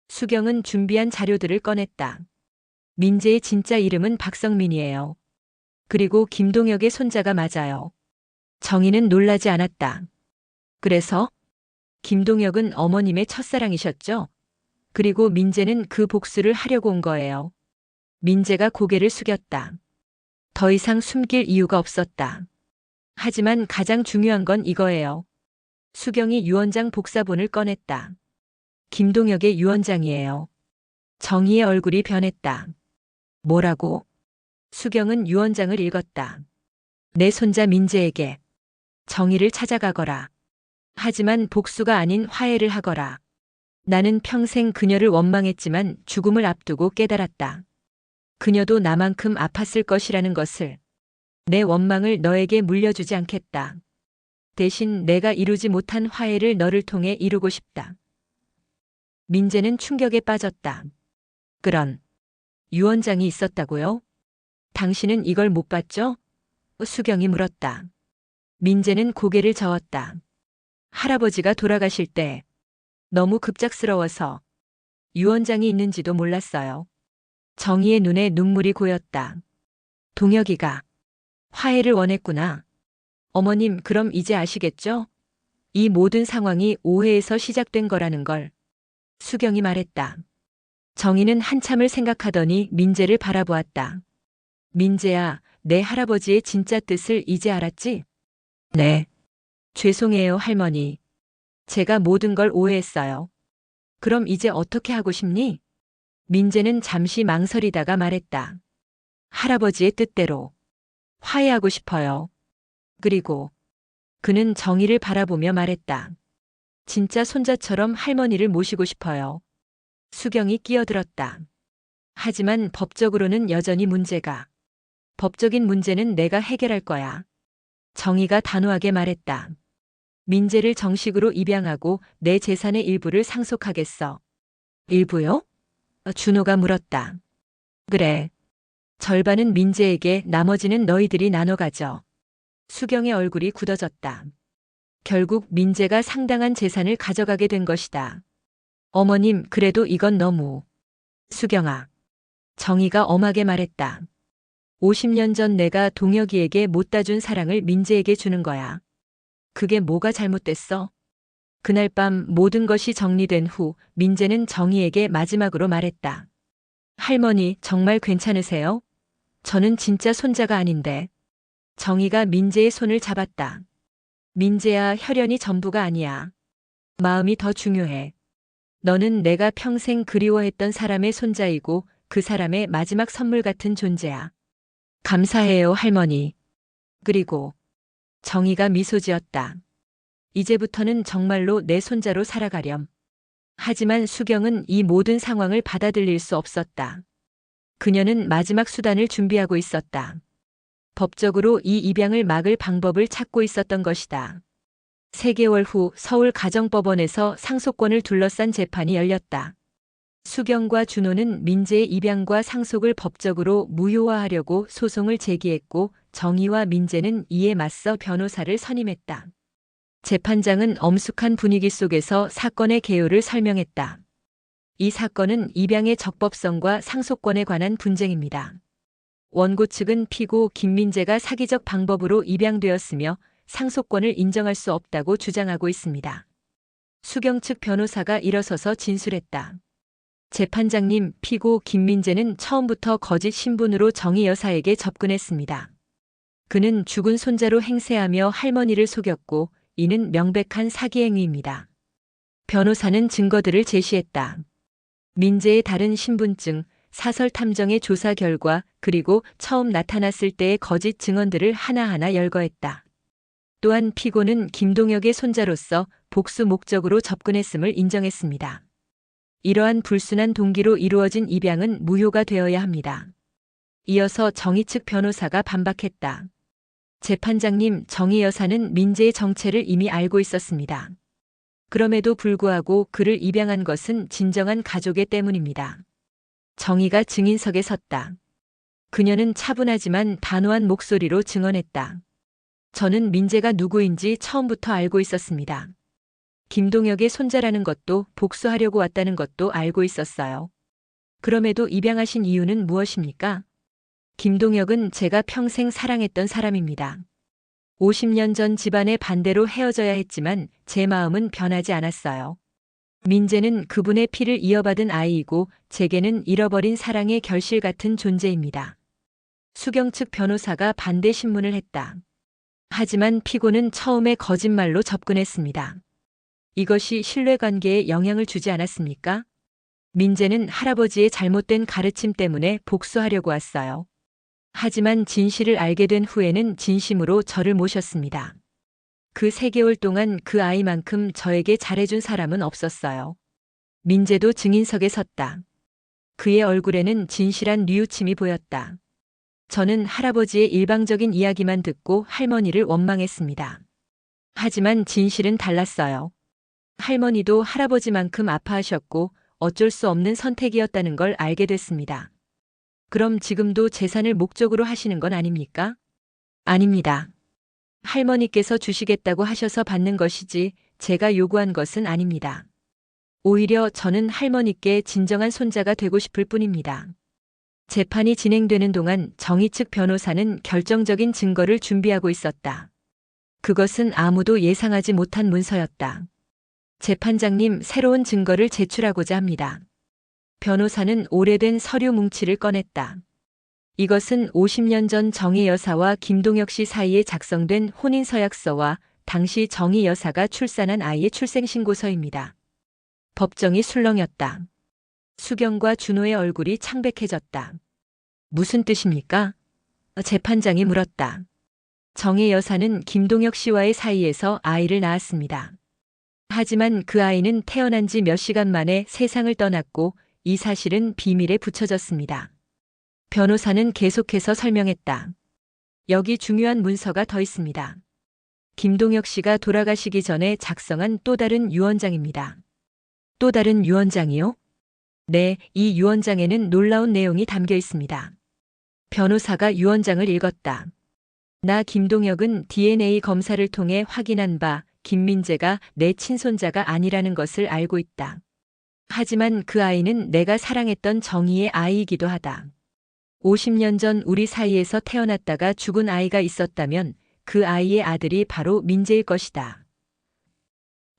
수경은 준비한 자료들을 꺼냈다. 민재의 진짜 이름은 박성민이에요. 그리고 김동혁의 손자가 맞아요. 정희는 놀라지 않았다. 그래서? 김동혁은 어머님의 첫사랑이셨죠? 그리고 민재는 그 복수를 하려고 온 거예요. 민재가 고개를 숙였다. 더 이상 숨길 이유가 없었다. 하지만 가장 중요한 건 이거예요. 수경이 유언장 복사본을 꺼냈다. 김동혁의 유언장이에요. 정희의 얼굴이 변했다. 뭐라고? 수경은 유언장을 읽었다. 내 손자 민재에게 정의를 찾아가거라. 하지만 복수가 아닌 화해를 하거라. 나는 평생 그녀를 원망했지만 죽음을 앞두고 깨달았다. 그녀도 나만큼 아팠을 것이라는 것을. 내 원망을 너에게 물려주지 않겠다. 대신 내가 이루지 못한 화해를 너를 통해 이루고 싶다. 민재는 충격에 빠졌다. 그런 유언장이 있었다고요? 당신은 이걸 못 봤죠? 수경이 물었다. 민재는 고개를 저었다. 할아버지가 돌아가실 때 너무 급작스러워서 유언장이 있는지도 몰랐어요. 정희의 눈에 눈물이 고였다. 동혁이가 화해를 원했구나. 어머님, 그럼 이제 아시겠죠? 이 모든 상황이 오해에서 시작된 거라는 걸. 수경이 말했다. 정희는 한참을 생각하더니 민재를 바라보았다. 민재야, 내 할아버지의 진짜 뜻을 이제 알았지? 네. 죄송해요, 할머니. 제가 모든 걸 오해했어요. 그럼 이제 어떻게 하고 싶니? 민재는 잠시 망설이다가 말했다. 할아버지의 뜻대로 화해하고 싶어요. 그리고 그는 정희를 바라보며 말했다. 진짜 손자처럼 할머니를 모시고 싶어요. 수경이 끼어들었다. 하지만 법적으로는 여전히 문제가. 법적인 문제는 내가 해결할 거야. 정희가 단호하게 말했다. 민재를 정식으로 입양하고 내 재산의 일부를 상속하겠어. 일부요? 준호가 물었다. 그래. 절반은 민재에게, 나머지는 너희들이 나눠 가져. 수경의 얼굴이 굳어졌다. 결국 민재가 상당한 재산을 가져가게 된 것이다. 어머님, 그래도 이건 너무. 수경아. 정희가 엄하게 말했다. 50년 전 내가 동혁이에게 못다 준 사랑을 민재에게 주는 거야. 그게 뭐가 잘못됐어? 그날 밤 모든 것이 정리된 후 민재는 정희에게 마지막으로 말했다. 할머니, 정말 괜찮으세요? 저는 진짜 손자가 아닌데. 정희가 민재의 손을 잡았다. 민재야, 혈연이 전부가 아니야. 마음이 더 중요해. 너는 내가 평생 그리워했던 사람의 손자이고 그 사람의 마지막 선물 같은 존재야. 감사해요, 할머니. 그리고 정희가 미소 지었다. 이제부터는 정말로 내 손자로 살아가렴. 하지만 수경은 이 모든 상황을 받아들일 수 없었다. 그녀는 마지막 수단을 준비하고 있었다. 법적으로 이 입양을 막을 방법을 찾고 있었던 것이다. 3개월 후 서울 가정법원에서 상속권을 둘러싼 재판이 열렸다. 수경과 준호는 민재의 입양과 상속을 법적으로 무효화하려고 소송을 제기했고 정희와 민재는 이에 맞서 변호사를 선임했다. 재판장은 엄숙한 분위기 속에서 사건의 개요를 설명했다. 이 사건은 입양의 적법성과 상속권에 관한 분쟁입니다. 원고 측은 피고 김민재가 사기적 방법으로 입양되었으며 상속권을 인정할 수 없다고 주장하고 있습니다. 수경 측 변호사가 일어서서 진술했다. 재판장님, 피고 김민재는 처음부터 거짓 신분으로 정희 여사에게 접근했습니다. 그는 죽은 손자로 행세하며 할머니를 속였고 이는 명백한 사기 행위입니다. 변호사는 증거들을 제시했다. 민재의 다른 신분증, 사설 탐정의 조사 결과, 그리고 처음 나타났을 때의 거짓 증언들을 하나하나 열거했다. 또한 피고는 김동혁의 손자로서 복수 목적으로 접근했음을 인정했습니다. 이러한 불순한 동기로 이루어진 입양은 무효가 되어야 합니다. 이어서 정희 측 변호사가 반박했다. 재판장님, 정희 여사는 민재의 정체를 이미 알고 있었습니다. 그럼에도 불구하고 그를 입양한 것은 진정한 가족의 때문입니다. 정희가 증인석에 섰다. 그녀는 차분하지만 단호한 목소리로 증언했다. 저는 민재가 누구인지 처음부터 알고 있었습니다. 김동혁의 손자라는 것도 복수하려고 왔다는 것도 알고 있었어요. 그럼에도 입양하신 이유는 무엇입니까? 김동혁은 제가 평생 사랑했던 사람입니다. 50년 전 집안의 반대로 헤어져야 했지만 제 마음은 변하지 않았어요. 민재는 그분의 피를 이어받은 아이이고 제게는 잃어버린 사랑의 결실 같은 존재입니다. 수경 측 변호사가 반대 신문을 했다. 하지만 피고는 처음에 거짓말로 접근했습니다. 이것이 신뢰관계에 영향을 주지 않았습니까? 민재는 할아버지의 잘못된 가르침 때문에 복수하려고 왔어요. 하지만 진실을 알게 된 후에는 진심으로 저를 모셨습니다. 그 3개월 동안 그 아이만큼 저에게 잘해준 사람은 없었어요. 민재도 증인석에 섰다. 그의 얼굴에는 진실한 뉘우침이 보였다. 저는 할아버지의 일방적인 이야기만 듣고 할머니를 원망했습니다. 하지만 진실은 달랐어요. 할머니도 할아버지만큼 아파하셨고 어쩔 수 없는 선택이었다는 걸 알게 됐습니다. 그럼 지금도 재산을 목적으로 하시는 건 아닙니까? 아닙니다. 할머니께서 주시겠다고 하셔서 받는 것이지 제가 요구한 것은 아닙니다. 오히려 저는 할머니께 진정한 손자가 되고 싶을 뿐입니다. 재판이 진행되는 동안 정의 측 변호사는 결정적인 증거를 준비하고 있었다. 그것은 아무도 예상하지 못한 문서였다. 재판장님, 새로운 증거를 제출하고자 합니다. 변호사는 오래된 서류 뭉치를 꺼냈다. 이것은 50년 전 정희 여사와 김동혁 씨 사이에 작성된 혼인서약서와 당시 정희 여사가 출산한 아이의 출생신고서입니다. 법정이 술렁였다. 수경과 준호의 얼굴이 창백해졌다. 무슨 뜻입니까? 재판장이 물었다. 정희 여사는 김동혁 씨와의 사이에서 아이를 낳았습니다. 하지만 그 아이는 태어난 지 몇 시간 만에 세상을 떠났고 이 사실은 비밀에 붙여졌습니다. 변호사는 계속해서 설명했다. 여기 중요한 문서가 더 있습니다. 김동혁 씨가 돌아가시기 전에 작성한 또 다른 유언장입니다. 또 다른 유언장이요? 네, 이 유언장에는 놀라운 내용이 담겨 있습니다. 변호사가 유언장을 읽었다. 나 김동혁은 DNA 검사를 통해 확인한 바 김민재가 내 친손자가 아니라는 것을 알고 있다. 하지만 그 아이는 내가 사랑했던 정희의 아이이기도 하다. 50년 전 우리 사이에서 태어났다가 죽은 아이가 있었다면 그 아이의 아들이 바로 민재일 것이다.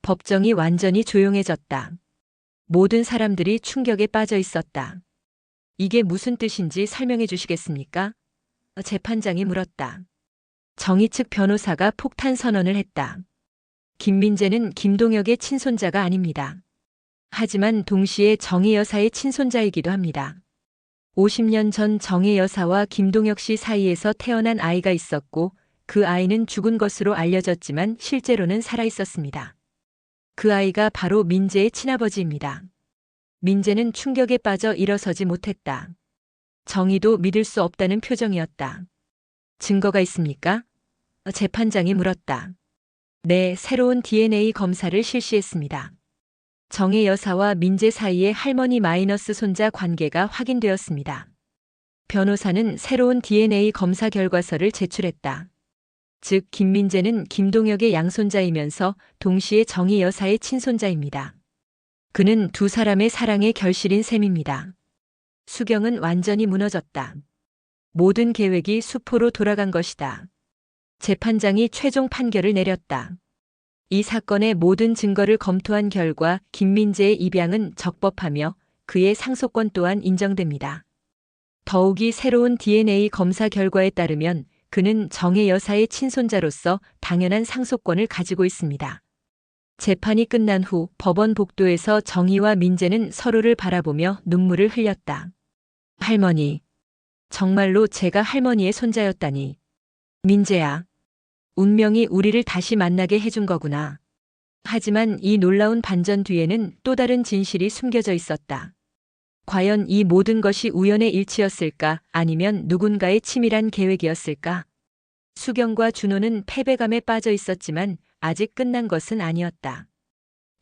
법정이 완전히 조용해졌다. 모든 사람들이 충격에 빠져 있었다. 이게 무슨 뜻인지 설명해 주시겠습니까? 재판장이 물었다. 정의 측 변호사가 폭탄 선언을 했다. 김민재는 김동혁의 친손자가 아닙니다. 하지만 동시에 정희 여사의 친손자이기도 합니다. 50년 전 정혜 여사와 김동혁 씨 사이에서 태어난 아이가 있었고 그 아이는 죽은 것으로 알려졌지만 실제로는 살아 있었습니다. 그 아이가 바로 민재의 친아버지입니다. 민재는 충격에 빠져 일어서지 못했다. 정희도 믿을 수 없다는 표정이었다. 증거가 있습니까? 재판장이 물었다. 네, 새로운 DNA 검사를 실시했습니다. 정혜 여사와 민재 사이의 할머니 마이너스 손자 관계가 확인되었습니다. 변호사는 새로운 DNA 검사 결과서를 제출했다. 즉, 김민재는 김동혁의 양손자이면서 동시에 정희 여사의 친손자입니다. 그는 두 사람의 사랑의 결실인 셈입니다. 수경은 완전히 무너졌다. 모든 계획이 수포로 돌아간 것이다. 재판장이 최종 판결을 내렸다. 이 사건의 모든 증거를 검토한 결과 김민재의 입양은 적법하며 그의 상속권 또한 인정됩니다. 더욱이 새로운 DNA 검사 결과에 따르면 그는 정혜 여사의 친손자로서 당연한 상속권을 가지고 있습니다. 재판이 끝난 후 법원 복도에서 정희와 민재는 서로를 바라보며 눈물을 흘렸다. 할머니, 정말로 제가 할머니의 손자였다니. 민재야, 운명이 우리를 다시 만나게 해준 거구나. 하지만 이 놀라운 반전 뒤에는 또 다른 진실이 숨겨져 있었다. 과연 이 모든 것이 우연의 일치였을까, 아니면 누군가의 치밀한 계획이었을까? 수경과 준호는 패배감에 빠져 있었지만 아직 끝난 것은 아니었다.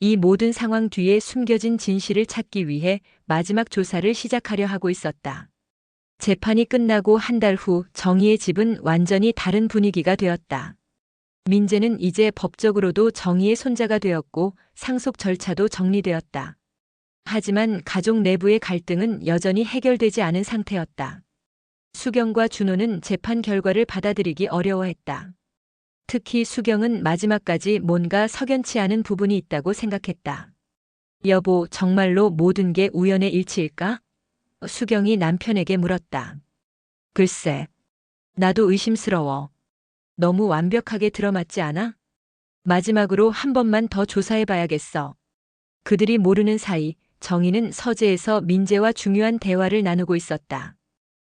이 모든 상황 뒤에 숨겨진 진실을 찾기 위해 마지막 조사를 시작하려 하고 있었다. 재판이 끝나고 한 달 후 정희의 집은 완전히 다른 분위기가 되었다. 민재는 이제 법적으로도 정희의 손자가 되었고 상속 절차도 정리되었다. 하지만 가족 내부의 갈등은 여전히 해결되지 않은 상태였다. 수경과 준호는 재판 결과를 받아들이기 어려워했다. 특히 수경은 마지막까지 뭔가 석연치 않은 부분이 있다고 생각했다. 여보, 정말로 모든 게 우연의 일치일까? 수경이 남편에게 물었다. 글쎄, 나도 의심스러워. 너무 완벽하게 들어맞지 않아? 마지막으로 한 번만 더 조사해봐야겠어. 그들이 모르는 사이 정희는 서재에서 민재와 중요한 대화를 나누고 있었다.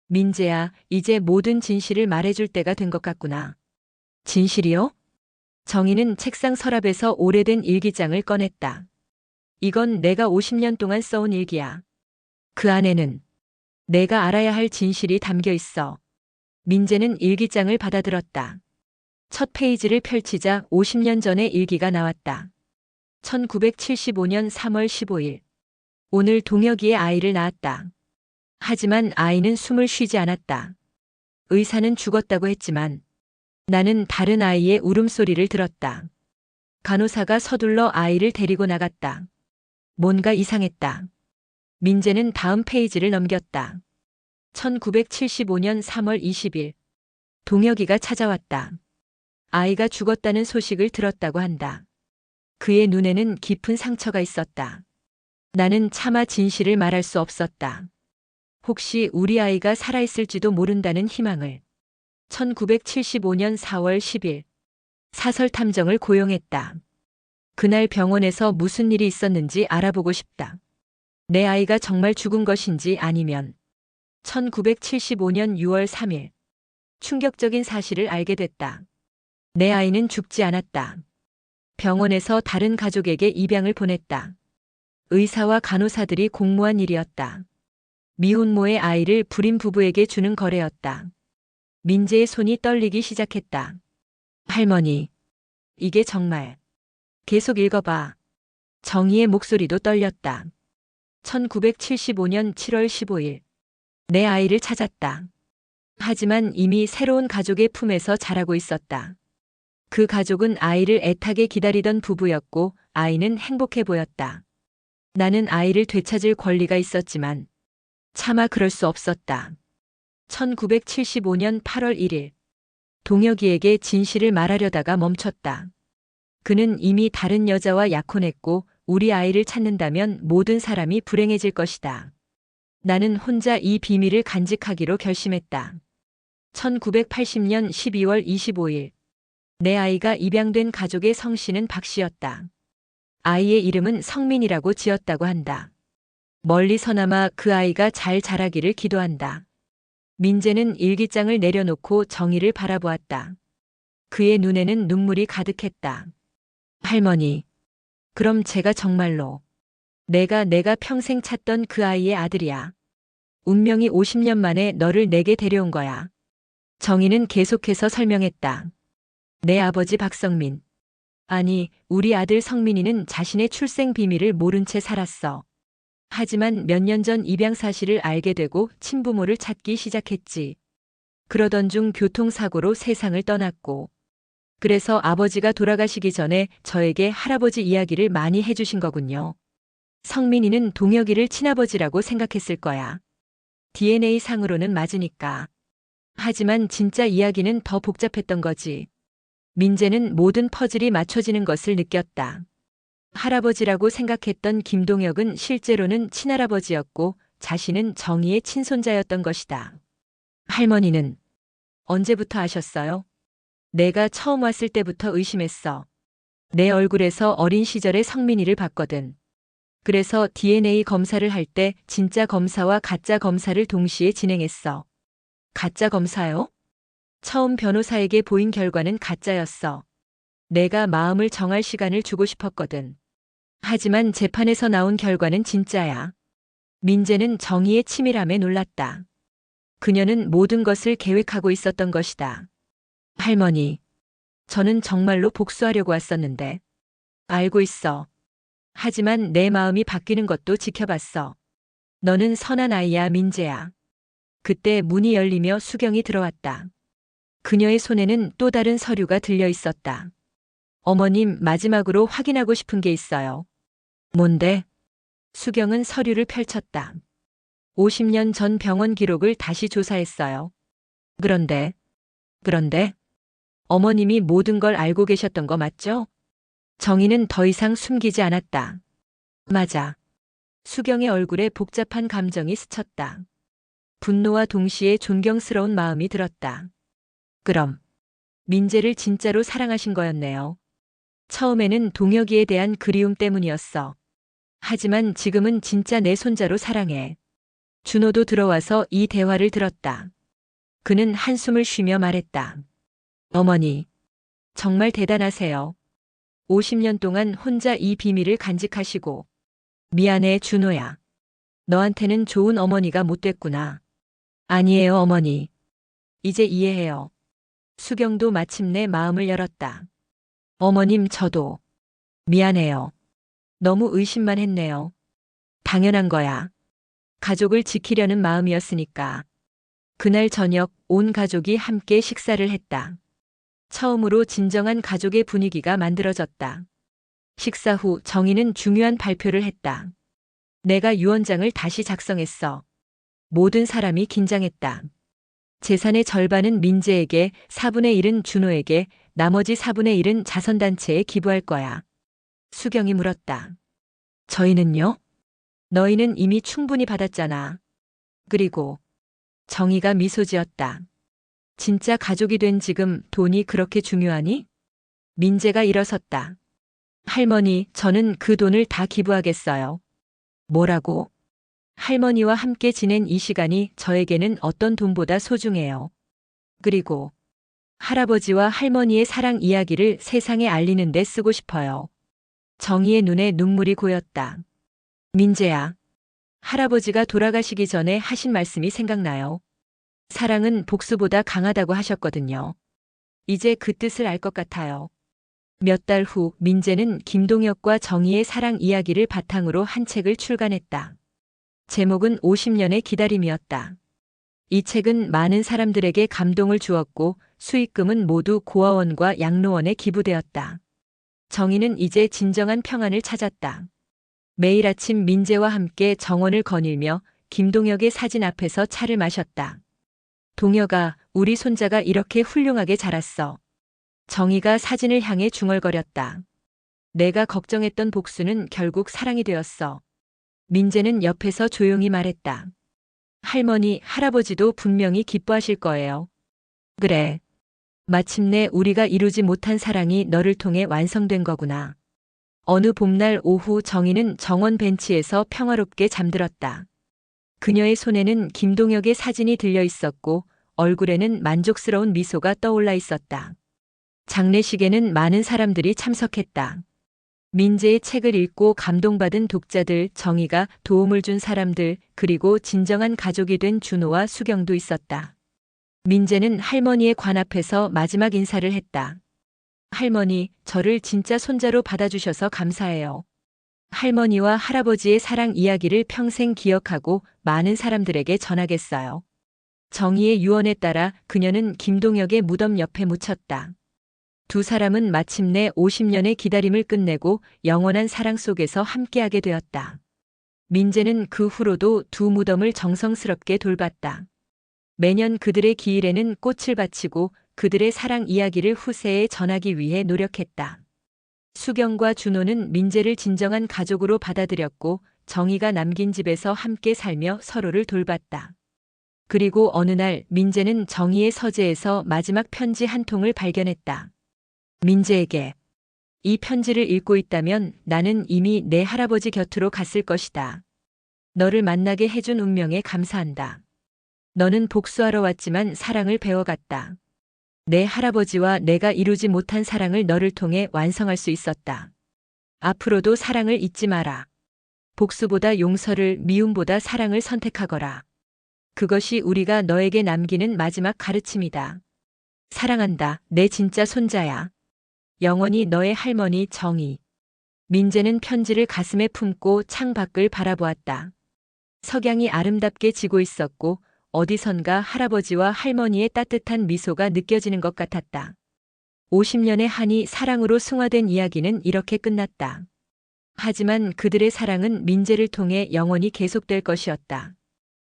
민재야, 이제 모든 진실을 말해줄 때가 된 것 같구나. 진실이요? 정희는 책상 서랍에서 오래된 일기장을 꺼냈다. 이건 내가 50년 동안 써온 일기야. 그 안에는 내가 알아야 할 진실이 담겨 있어. 민재는 일기장을 받아들었다. 첫 페이지를 펼치자 50년 전의 일기가 나왔다. 1975년 3월 15일. 오늘 동혁이의 아이를 낳았다. 하지만 아이는 숨을 쉬지 않았다. 의사는 죽었다고 했지만 나는 다른 아이의 울음소리를 들었다. 간호사가 서둘러 아이를 데리고 나갔다. 뭔가 이상했다. 민재는 다음 페이지를 넘겼다. 1975년 3월 20일. 동혁이가 찾아왔다. 아이가 죽었다는 소식을 들었다고 한다. 그의 눈에는 깊은 상처가 있었다. 나는 차마 진실을 말할 수 없었다. 혹시 우리 아이가 살아있을지도 모른다는 희망을. 1975년 4월 10일. 사설 탐정을 고용했다. 그날 병원에서 무슨 일이 있었는지 알아보고 싶다. 내 아이가 정말 죽은 것인지 아니면 1975년 6월 3일. 충격적인 사실을 알게 됐다. 내 아이는 죽지 않았다. 병원에서 다른 가족에게 입양을 보냈다. 의사와 간호사들이 공모한 일이었다. 미혼모의 아이를 불임 부부에게 주는 거래였다. 민재의 손이 떨리기 시작했다. 할머니, 이게 정말. 계속 읽어봐. 정희의 목소리도 떨렸다. 1975년 7월 15일. 내 아이를 찾았다. 하지만 이미 새로운 가족의 품에서 자라고 있었다. 그 가족은 아이를 애타게 기다리던 부부였고 아이는 행복해 보였다. 나는 아이를 되찾을 권리가 있었지만 차마 그럴 수 없었다. 1975년 8월 1일. 동혁이에게 진실을 말하려다가 멈췄다. 그는 이미 다른 여자와 약혼했고 우리 아이를 찾는다면 모든 사람이 불행해질 것이다. 나는 혼자 이 비밀을 간직하기로 결심했다. 1980년 12월 25일. 내 아이가 입양된 가족의 성씨는 박씨였다. 아이의 이름은 성민이라고 지었다고 한다. 멀리서나마 그 아이가 잘 자라기를 기도한다. 민재는 일기장을 내려놓고 정희를 바라보았다. 그의 눈에는 눈물이 가득했다. 할머니, 그럼 제가 정말로 내가 평생 찾던 그 아이의 아들이야. 운명이 50년 만에 너를 내게 데려온 거야. 정희는 계속해서 설명했다. 내 아버지 박성민. 아니, 우리 아들 성민이는 자신의 출생 비밀을 모른 채 살았어. 하지만 몇 년 전 입양 사실을 알게 되고 친부모를 찾기 시작했지. 그러던 중 교통사고로 세상을 떠났고. 그래서 아버지가 돌아가시기 전에 저에게 할아버지 이야기를 많이 해주신 거군요. 성민이는 동혁이를 친아버지라고 생각했을 거야. DNA 상으로는 맞으니까. 하지만 진짜 이야기는 더 복잡했던 거지. 민재는 모든 퍼즐이 맞춰지는 것을 느꼈다. 할아버지라고 생각했던 김동혁은 실제로는 친할아버지였고 자신은 정희의 친손자였던 것이다. 할머니는 언제부터 아셨어요? 내가 처음 왔을 때부터 의심했어. 내 얼굴에서 어린 시절의 성민이를 봤거든. 그래서 DNA 검사를 할 때 진짜 검사와 가짜 검사를 동시에 진행했어. 가짜 검사요? 처음 변호사에게 보인 결과는 가짜였어. 내가 마음을 정할 시간을 주고 싶었거든. 하지만 재판에서 나온 결과는 진짜야. 민재는 정희의 치밀함에 놀랐다. 그녀는 모든 것을 계획하고 있었던 것이다. 할머니, 저는 정말로 복수하려고 왔었는데. 알고 있어. 하지만 내 마음이 바뀌는 것도 지켜봤어. 너는 선한 아이야, 민재야. 그때 문이 열리며 수경이 들어왔다. 그녀의 손에는 또 다른 서류가 들려 있었다. 어머님, 마지막으로 확인하고 싶은 게 있어요. 뭔데? 수경은 서류를 펼쳤다. 50년 전 병원 기록을 다시 조사했어요. 그런데 어머님이 모든 걸 알고 계셨던 거 맞죠? 정희는 더 이상 숨기지 않았다. 맞아. 수경의 얼굴에 복잡한 감정이 스쳤다. 분노와 동시에 존경스러운 마음이 들었다. 그럼 민재를 진짜로 사랑하신 거였네요. 처음에는 동혁이에 대한 그리움 때문이었어. 하지만 지금은 진짜 내 손자로 사랑해. 준호도 들어와서 이 대화를 들었다. 그는 한숨을 쉬며 말했다. 어머니, 정말 대단하세요. 50년 동안 혼자 이 비밀을 간직하시고. 미안해, 준호야. 너한테는 좋은 어머니가 못 됐구나. 아니에요, 어머니. 이제 이해해요. 수경도 마침내 마음을 열었다. 어머님, 저도 미안해요. 너무 의심만 했네요. 당연한 거야. 가족을 지키려는 마음이었으니까. 그날 저녁 온 가족이 함께 식사를 했다. 처음으로 진정한 가족의 분위기가 만들어졌다. 식사 후 정희는 중요한 발표를 했다. 내가 유언장을 다시 작성했어. 모든 사람이 긴장했다. 재산의 절반은 민재에게, 4분의 1은 준호에게, 나머지 4분의 1은 자선단체에 기부할 거야. 수경이 물었다. 저희는요? 너희는 이미 충분히 받았잖아. 그리고 정희가 미소 지었다. 진짜 가족이 된 지금 돈이 그렇게 중요하니? 민재가 일어섰다. 할머니, 저는 그 돈을 다 기부하겠어요. 뭐라고? 할머니와 함께 지낸 이 시간이 저에게는 어떤 돈보다 소중해요. 그리고 할아버지와 할머니의 사랑 이야기를 세상에 알리는 데 쓰고 싶어요. 정희의 눈에 눈물이 고였다. 민재야, 할아버지가 돌아가시기 전에 하신 말씀이 생각나요. 사랑은 복수보다 강하다고 하셨거든요. 이제 그 뜻을 알 것 같아요. 몇 달 후 민재는 김동혁과 정희의 사랑 이야기를 바탕으로 한 책을 출간했다. 제목은 50년의 기다림이었다. 이 책은 많은 사람들에게 감동을 주었고 수익금은 모두 고아원과 양로원에 기부되었다. 정희는 이제 진정한 평안을 찾았다. 매일 아침 민재와 함께 정원을 거닐며 김동혁의 사진 앞에서 차를 마셨다. 동혁아, 우리 손자가 이렇게 훌륭하게 자랐어. 정희가 사진을 향해 중얼거렸다. 내가 걱정했던 복수는 결국 사랑이 되었어. 민재는 옆에서 조용히 말했다. 할머니, 할아버지도 분명히 기뻐하실 거예요. 그래. 마침내 우리가 이루지 못한 사랑이 너를 통해 완성된 거구나. 어느 봄날 오후 정희는 정원 벤치에서 평화롭게 잠들었다. 그녀의 손에는 김동혁의 사진이 들려 있었고 얼굴에는 만족스러운 미소가 떠올라 있었다. 장례식에는 많은 사람들이 참석했다. 민재의 책을 읽고 감동받은 독자들, 정희가 도움을 준 사람들, 그리고 진정한 가족이 된 준호와 수경도 있었다. 민재는 할머니의 관 앞에서 마지막 인사를 했다. 할머니, 저를 진짜 손자로 받아주셔서 감사해요. 할머니와 할아버지의 사랑 이야기를 평생 기억하고 많은 사람들에게 전하겠어요. 정희의 유언에 따라 그녀는 김동혁의 무덤 옆에 묻혔다. 두 사람은 마침내 50년의 기다림을 끝내고 영원한 사랑 속에서 함께하게 되었다. 민재는 그 후로도 두 무덤을 정성스럽게 돌봤다. 매년 그들의 기일에는 꽃을 바치고 그들의 사랑 이야기를 후세에 전하기 위해 노력했다. 수경과 준호는 민재를 진정한 가족으로 받아들였고 정희가 남긴 집에서 함께 살며 서로를 돌봤다. 그리고 어느 날 민재는 정희의 서재에서 마지막 편지 한 통을 발견했다. 민재에게. 이 편지를 읽고 있다면 나는 이미 내 할아버지 곁으로 갔을 것이다. 너를 만나게 해준 운명에 감사한다. 너는 복수하러 왔지만 사랑을 배워갔다. 내 할아버지와 내가 이루지 못한 사랑을 너를 통해 완성할 수 있었다. 앞으로도 사랑을 잊지 마라. 복수보다 용서를, 미움보다 사랑을 선택하거라. 그것이 우리가 너에게 남기는 마지막 가르침이다. 사랑한다, 내 진짜 손자야. 영원히 너의 할머니 정희. 민재는 편지를 가슴에 품고 창 밖을 바라보았다. 석양이 아름답게 지고 있었고 어디선가 할아버지와 할머니의 따뜻한 미소가 느껴지는 것 같았다. 50년의 한이 사랑으로 승화된 이야기는 이렇게 끝났다. 하지만 그들의 사랑은 민재를 통해 영원히 계속될 것이었다.